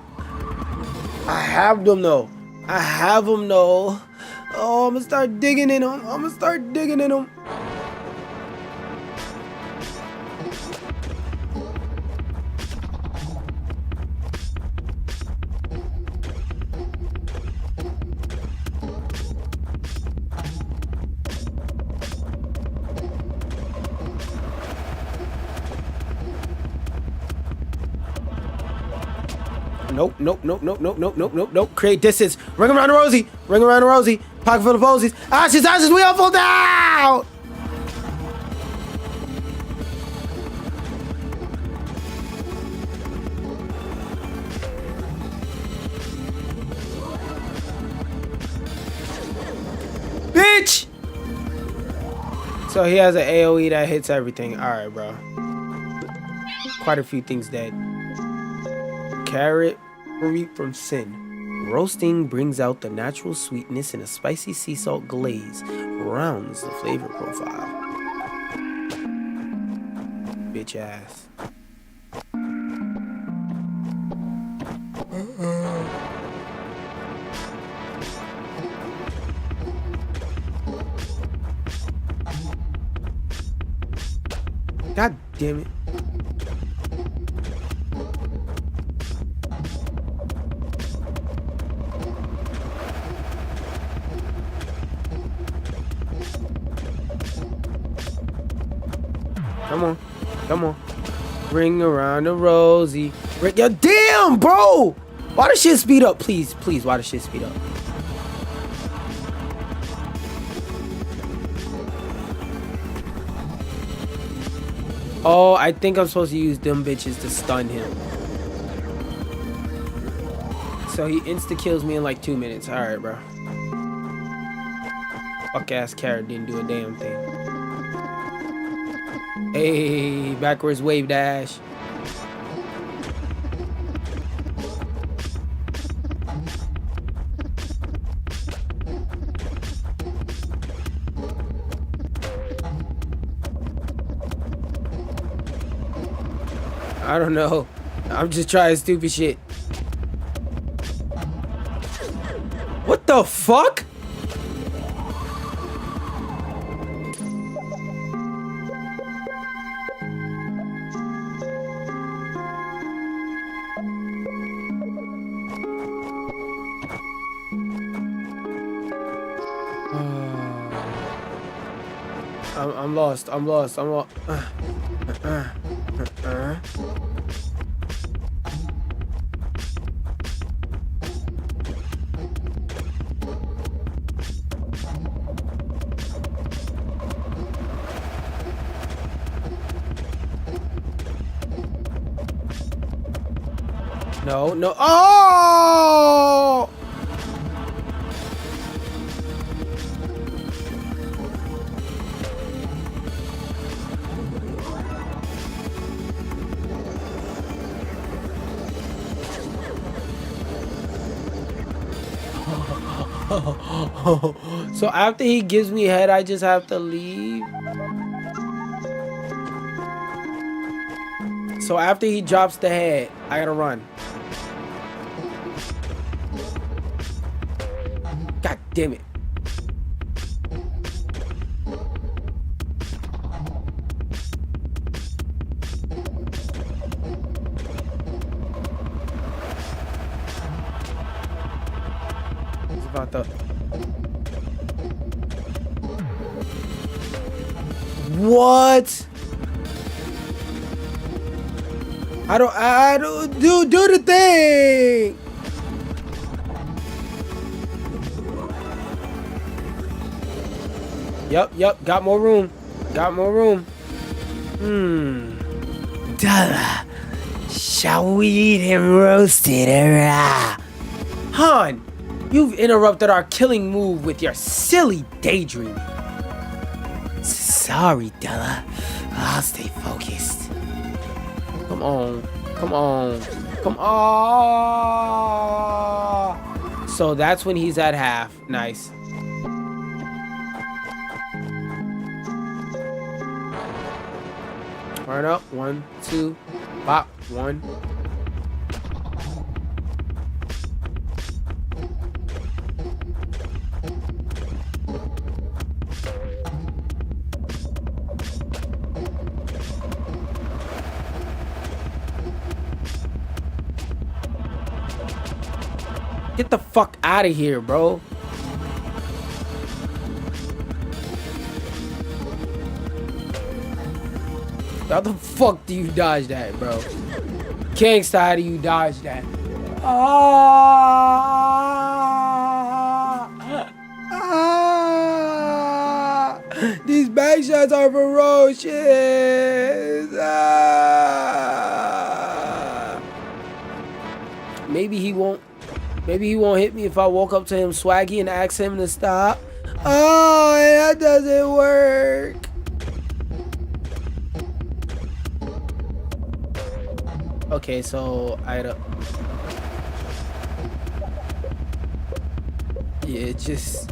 I have them though. I have them though. Oh, I'm gonna start digging in him. I'm gonna start digging in him. Nope. Create distance. Ring around the Rosie. Ring around the Rosie. Pocket full of posies. Ashes, we all fall down! Bitch! So he has an AoE that hits everything. Alright, bro. Quite a few things dead. Carrot reap from sin. Roasting brings out the natural sweetness in a spicy sea salt glaze. Rounds the flavor profile. Bitch ass. God damn it. Come on. Ring around the Rosie. Yo, damn, bro! Why does shit speed up? Please, why does shit speed up? Oh, I think I'm supposed to use them bitches to stun him. So he insta-kills me in like 2 minutes. Alright, bro. Fuck-ass carrot didn't do a damn thing. Hey, backwards wave dash. I don't know. I'm just trying stupid shit. What the fuck? I'm lost. No. Oh! So after he gives me head, I just have to leave. So after he drops the head, I gotta run. God damn it. It's about to... What? I don't do the thing. Yep, got more room. Della, shall we eat him roasted? Han, you've interrupted our killing move with your silly daydream. Sorry, Della. I'll stay focused. Come on. So that's when he's at half. Nice. Right up. 1, 2. Pop. 1. Get the fuck out of here, bro. How the fuck do you dodge that, bro? Gangsta, how do you dodge that? These back shots are ferocious. Maybe he won't hit me if I walk up to him swaggy and ask him to stop. Oh, that doesn't work. Okay, so yeah, just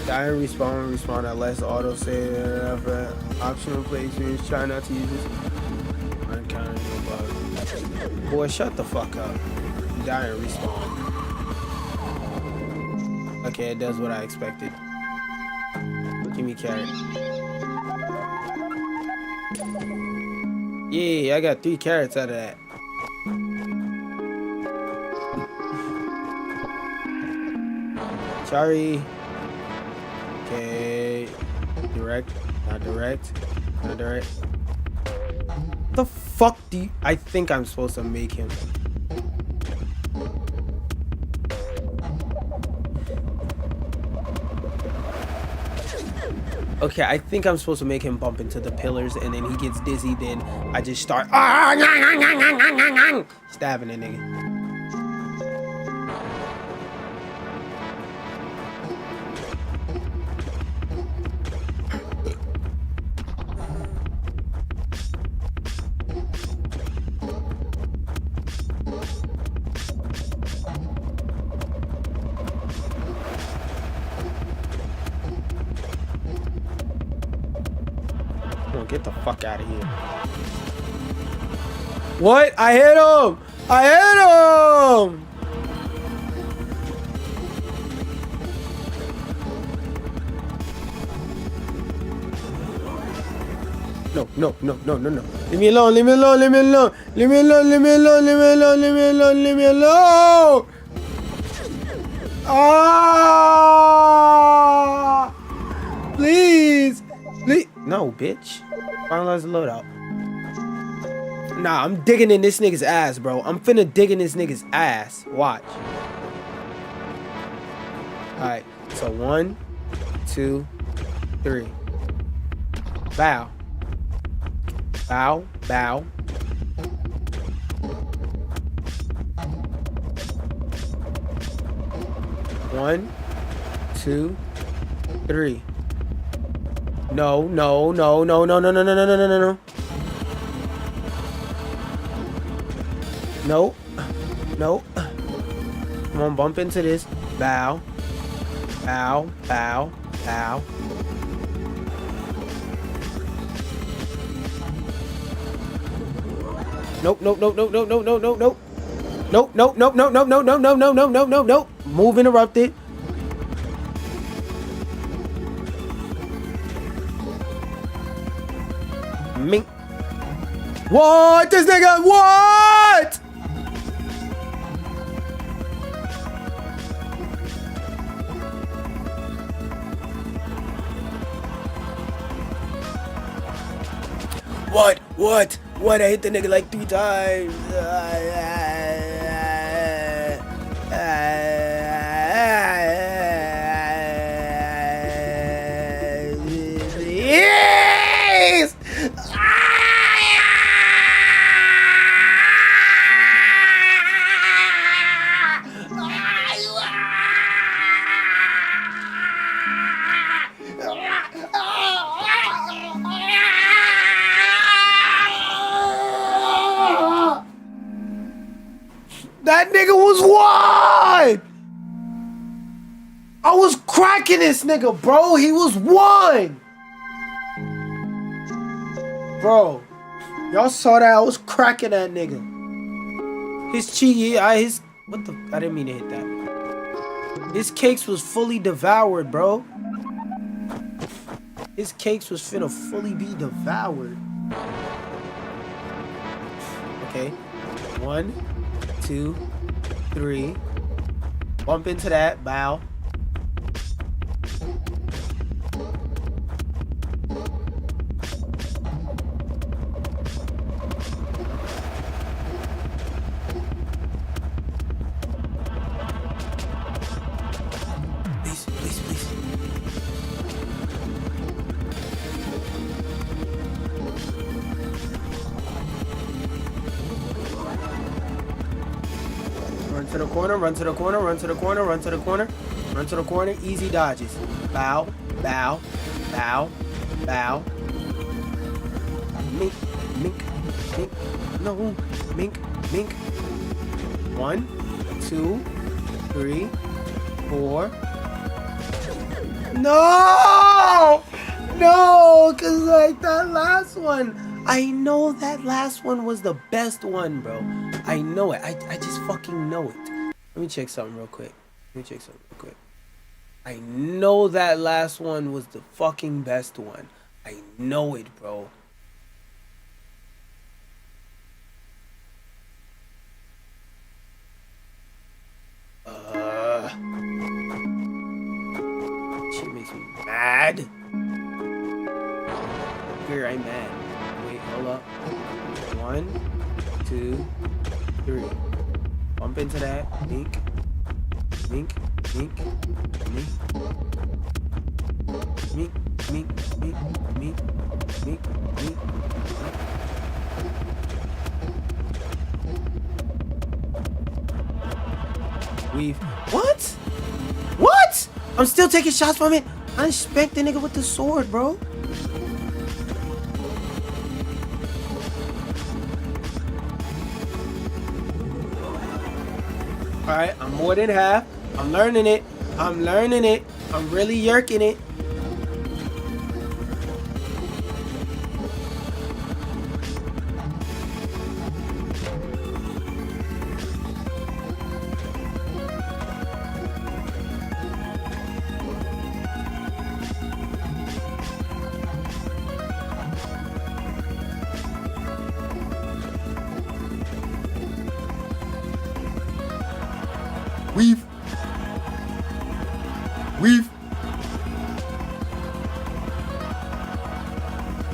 die and respawn at less auto save optional placements. Try not to use this. Boy, shut the fuck up. Die and respawn. Okay, it does what I expected. Give me carrot. Yeah, I got 3 carrots out of that. Sorry. Okay. Direct. Not direct. The fuck do you... I think I'm supposed to make him. Okay, I think I'm supposed to make him bump into the pillars, and then he gets dizzy, then I just start stabbing the nigga. Get the fuck out of here. What? I hit him! No. Leave me alone. Ah! Please. No, bitch. Finalize the loadout. Nah, I'm digging in this nigga's ass, bro. I'm finna dig in this nigga's ass. Watch. Alright, so 1, 2, 3. Bow. 1, 2, 3. No. No. Come on, bump into this. Bow. Nope. Nope. Move interrupted. Mink. What? This nigga, what? What? I hit the nigga like 3 times. Yes! That nigga was one! I was cracking this nigga, bro. He was one! Bro, y'all saw that? I was cracking that nigga. His cheek, what the, I didn't mean to hit that. His cakes was fully devoured, bro. His cakes was finna fully be devoured. Okay, 1, 2, 3. Bump into that, bow. Please. Run to the corner. Easy dodges. Bow. Mink. No. Mink. 1, 2, 3, 4. No, cause like that last one, I know that last one was the best one, bro. I know it. I just fucking know it. Let me check something real quick. I know that last one was the fucking best one. I know it, bro. She makes me mad. Here, I'm mad. Wait, hold up. 1, 2, 3. Bump into that. Mink. Weave. What? I'm still taking shots from it. I done spanked the nigga with the sword, bro. Alright, I'm more than half. I'm learning it. I'm really yerking it. Weave.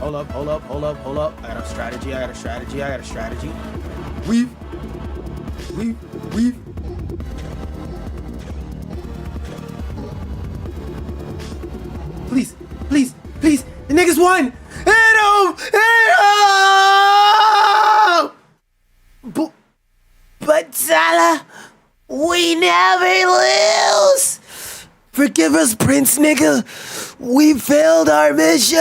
Hold up. I got a strategy. Weave. Please. The niggas won. Hit him. But Salah, we never lose. Forgive us, Prince nigga. We failed our mission.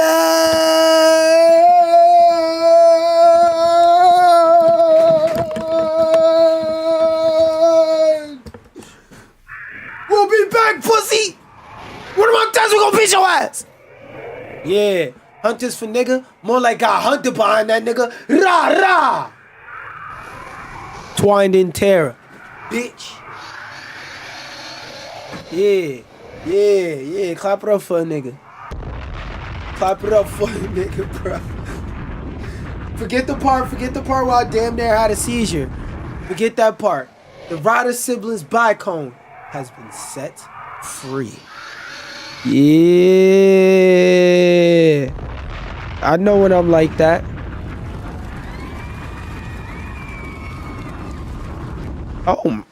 We'll be back, pussy. One of my times we gonna beat your ass. Yeah, hunters for nigga. More like got hunter behind that nigga. Rah. Twined in terror. Bitch. Yeah. Clap it up for a nigga. Bro. Forget the part where I damn near had a seizure. Forget that part. The Ryder siblings bicone has been set free. Yeah. I know when I'm like that. Oh,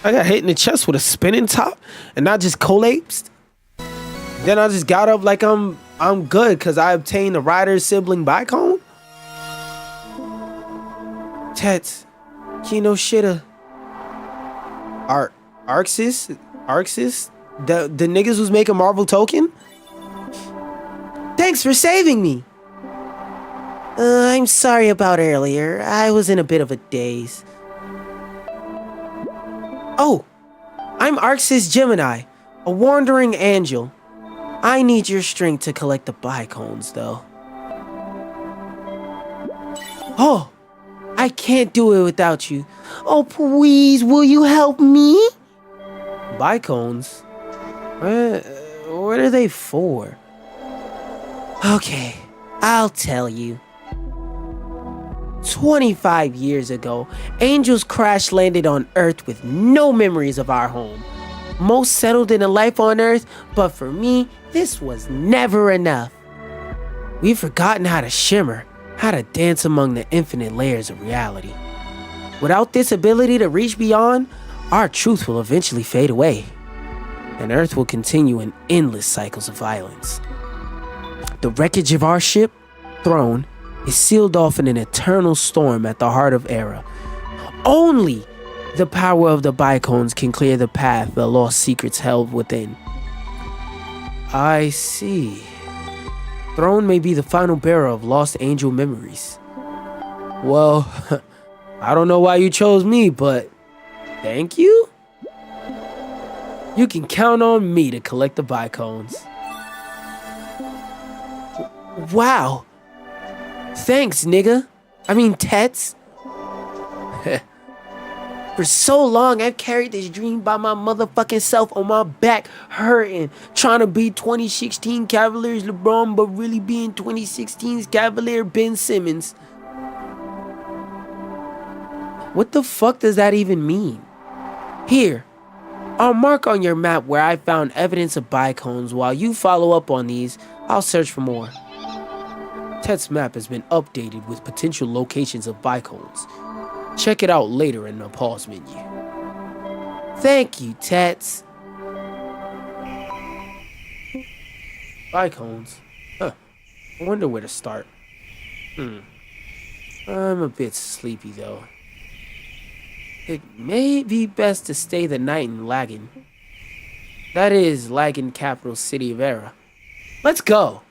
I got hit in the chest with a spinning top and I just collapsed. Then I just got up like I'm good because I obtained a rider's sibling bicone. Tets, Kino Shitta, Arxis, the niggas was making Marvel token. Thanks for saving me. I'm sorry about earlier. I was in a bit of a daze. Oh, I'm Arxis Gemini, a wandering angel. I need your strength to collect the bicones, though. Oh, I can't do it without you. Oh, please, will you help me? Bicones? What are they for? Okay, I'll tell you. 25 years ago, angels crash landed on Earth with no memories of our home. Most settled in a life on Earth, but for me, this was never enough. We've forgotten how to shimmer, how to dance among the infinite layers of reality. Without this ability to reach beyond, our truth will eventually fade away, and Earth will continue in endless cycles of violence. The wreckage of our ship, Throne, is sealed off in an eternal storm at the heart of Era. Only the power of the bicones can clear the path the lost secrets held within. I see. Throne may be the final bearer of lost angel memories. Well, I don't know why you chose me, but thank you? You can count on me to collect the bicones. Wow. Thanks, nigga. I mean, Tets. For so long, I've carried this dream by my motherfucking self on my back, hurting, trying to be 2016 Cavaliers LeBron, but really being 2016's Cavalier Ben Simmons. What the fuck does that even mean? Here, I'll mark on your map where I found evidence of bicones. While you follow up on these, I'll search for more. Tet's map has been updated with potential locations of bicones. Check it out later in the pause menu. Thank you, Tets. Bicones? Huh. I wonder where to start. I'm a bit sleepy though. It may be best to stay the night in Lagan. That is Lagan, capital city of Era. Let's go!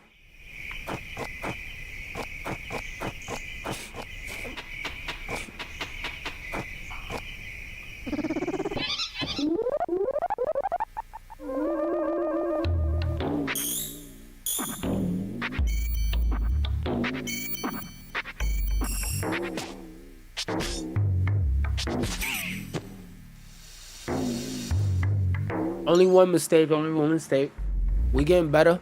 Only one mistake. We getting better.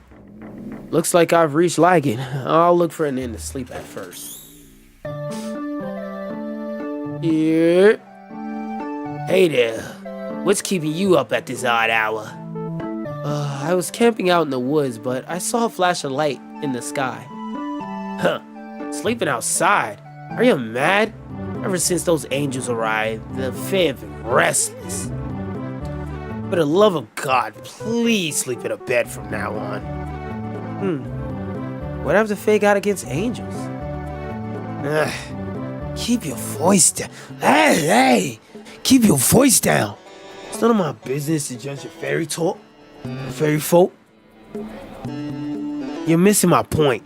Looks like I've reached Lagan. I'll look for an inn to sleep at first. Yeah. Hey there. What's keeping you up at this odd hour? I was camping out in the woods, but I saw a flash of light in the sky. Huh. Sleeping outside? Are you mad? Ever since those angels arrived, the Fae have been restless. For the love of God, please sleep in a bed from now on. What have the Fae got against angels? Keep your voice down. Hey! Keep your voice down. It's none of my business to judge your fairy talk. Fairy folk. You're missing my point.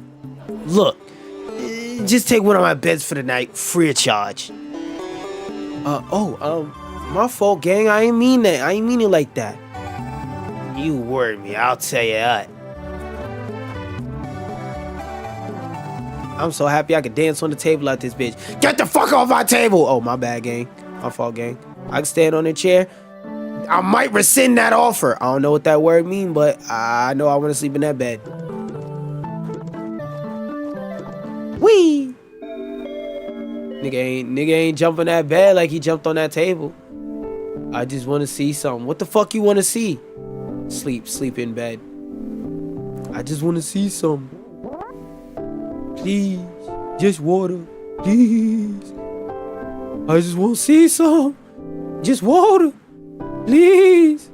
Look, just take one of my beds for the night, free of charge. My fault, gang. I ain't mean that. I ain't mean it like that. You worried me, I'll tell you that. I'm so happy I could dance on the table at this bitch. Get the fuck off my table! Oh, my bad, gang. My fault, gang. I can stand on the chair. I might rescind that offer. I don't know what that word mean, but I know I want to sleep in that bed. Whee! Nigga ain't jumping that bed like he jumped on that table. I just want to see something. What the fuck you want to see? Sleep in bed. I just want to see something. Please, just water. Please. I just want to see something. Just water. Please.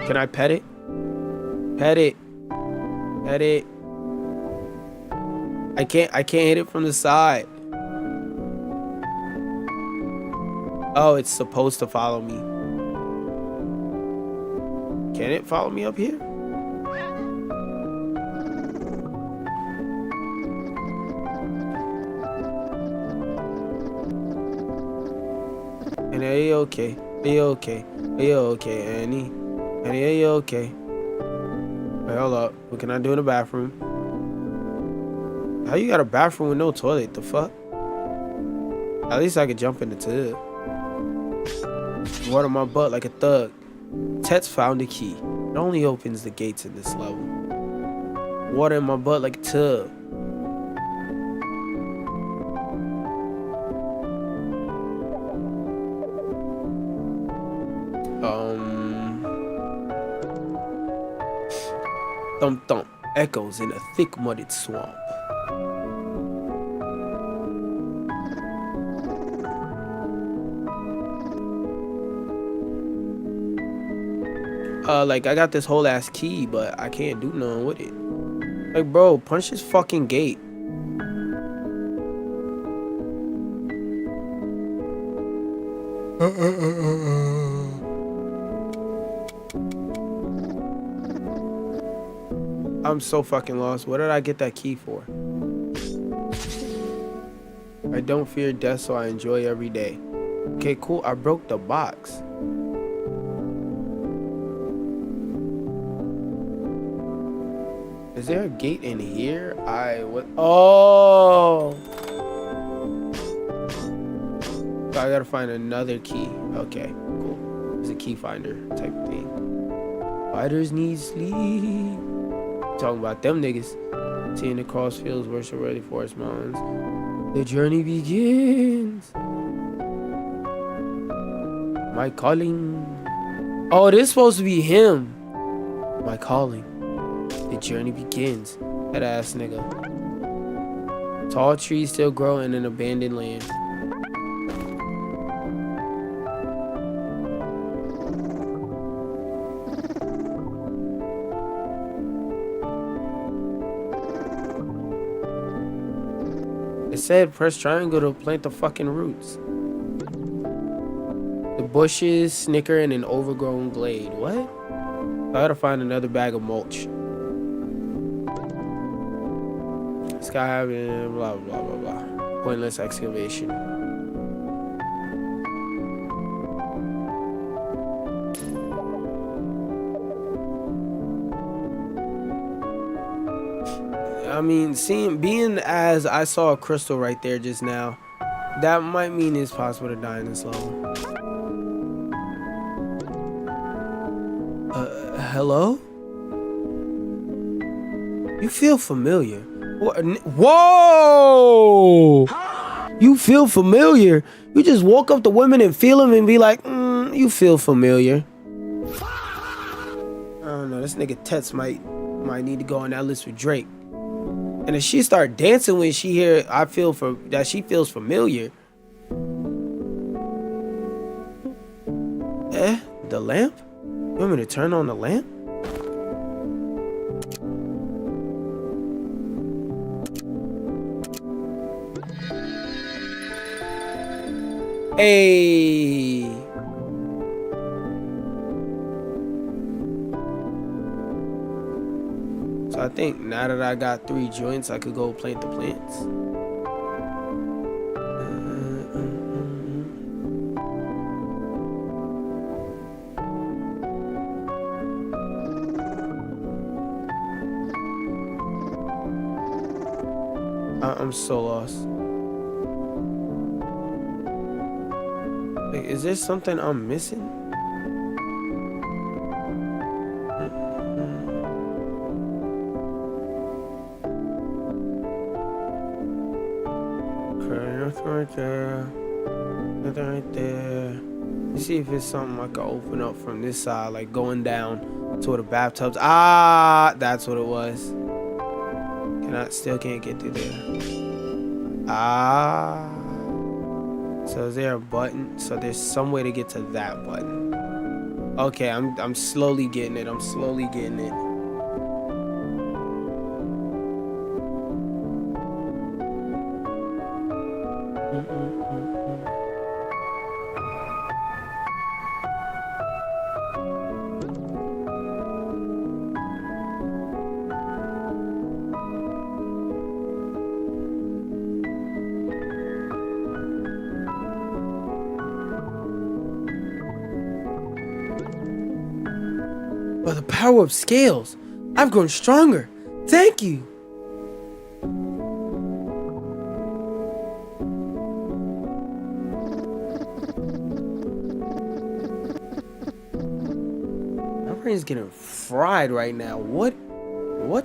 Can I pet it? Pet it. Pet it. I can't hit it from the side. Oh, it's supposed to follow me. Can it follow me up here? And are you okay? Are you okay? Are you okay, Annie? Annie, are you okay? Wait, hold up. What can I do in the bathroom? How you got a bathroom with no toilet? The fuck? At least I could jump in the tub. Water my butt like a thug. Tet's found a key. It only opens the gates in this level. Water in my butt like a tub. Thump thump echoes in a thick mudded swamp. Like, I got this whole ass key, but I can't do nothing with it. Like, bro, punch this fucking gate. I'm so fucking lost. What did I get that key for? I don't fear death, so I enjoy every day. Okay, cool. I broke the box. Is there a gate in here? Oh! So I gotta find another key. Okay, cool. It's a key finder type thing. Fighters need sleep. Talking about them niggas. Seeing the cross fields, worship ready forest mountains. The journey begins. My calling. Oh, this is supposed to be him. My calling. The journey begins. That ass nigga. Tall trees still grow in an abandoned land. It said press triangle to plant the fucking roots. The bushes snicker in an overgrown glade. What? I gotta find another bag of mulch. Sky having blah blah blah blah. Pointless excavation. I mean, being as I saw a crystal right there just now, that might mean it's possible to die in this level. Hello? You feel familiar. Whoa! You feel familiar? You just woke up the women and feel them and be like, you feel familiar. I don't know. This nigga Tets might need to go on that list with Drake. And if she start dancing when she hear that she feels familiar. The lamp? You want me to turn on the lamp? Hey. So I think now that I got 3 joints, I could go plant the plants. I'm so lost. Like, is there something I'm missing? Nothing right there. Nothing right there. Let's see if it's something I can open up from this side, like going down to where the bathtubs. Ah, that's what it was. Can And I still can't get through there. Ah. So is there a button? So there's some way to get to that button. Okay, I'm slowly getting it. I'm slowly getting it. By the power of scales, I've grown stronger. Thank you. My brain's getting fried right now. What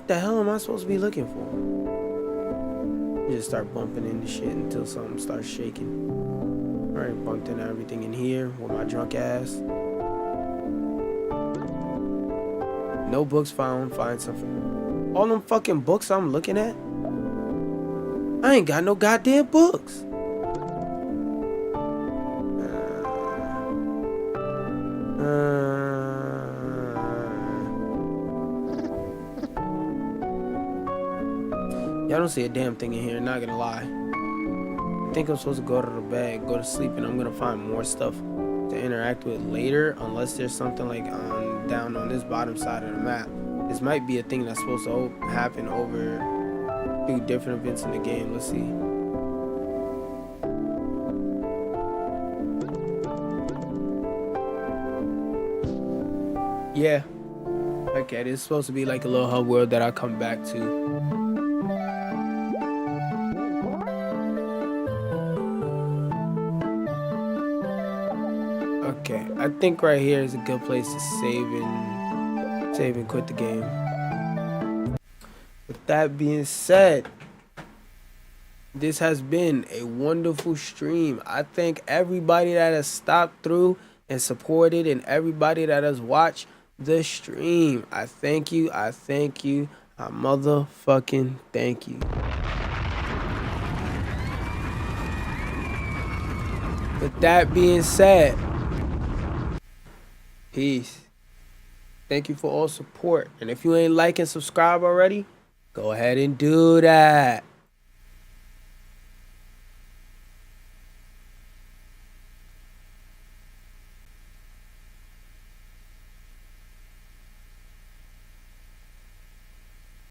the hell am I supposed to be looking for? Just start bumping into shit until something starts shaking. Alright, bumped into everything in here with my drunk ass. No books found. Find something. All them fucking books I'm looking at? I ain't got no goddamn books. Y'all don't see a damn thing in here, not gonna lie. I think I'm supposed to go to the bed, go to sleep, and I'm gonna find more stuff to interact with later, unless there's something like down on this bottom side of the map. This might be a thing that's supposed to happen over through different events in the game. Let's see. Yeah. Okay, this is supposed to be like a little hub world that I come back to. Okay, I think right here is a good place to save and quit the game. With that being said, this has been a wonderful stream. I thank everybody that has stopped through and supported, and everybody that has watched the stream. I thank you. I thank you. I motherfucking thank you. With that being said, peace. Thank you for all support. And if you ain't like and subscribe already, go ahead and do that.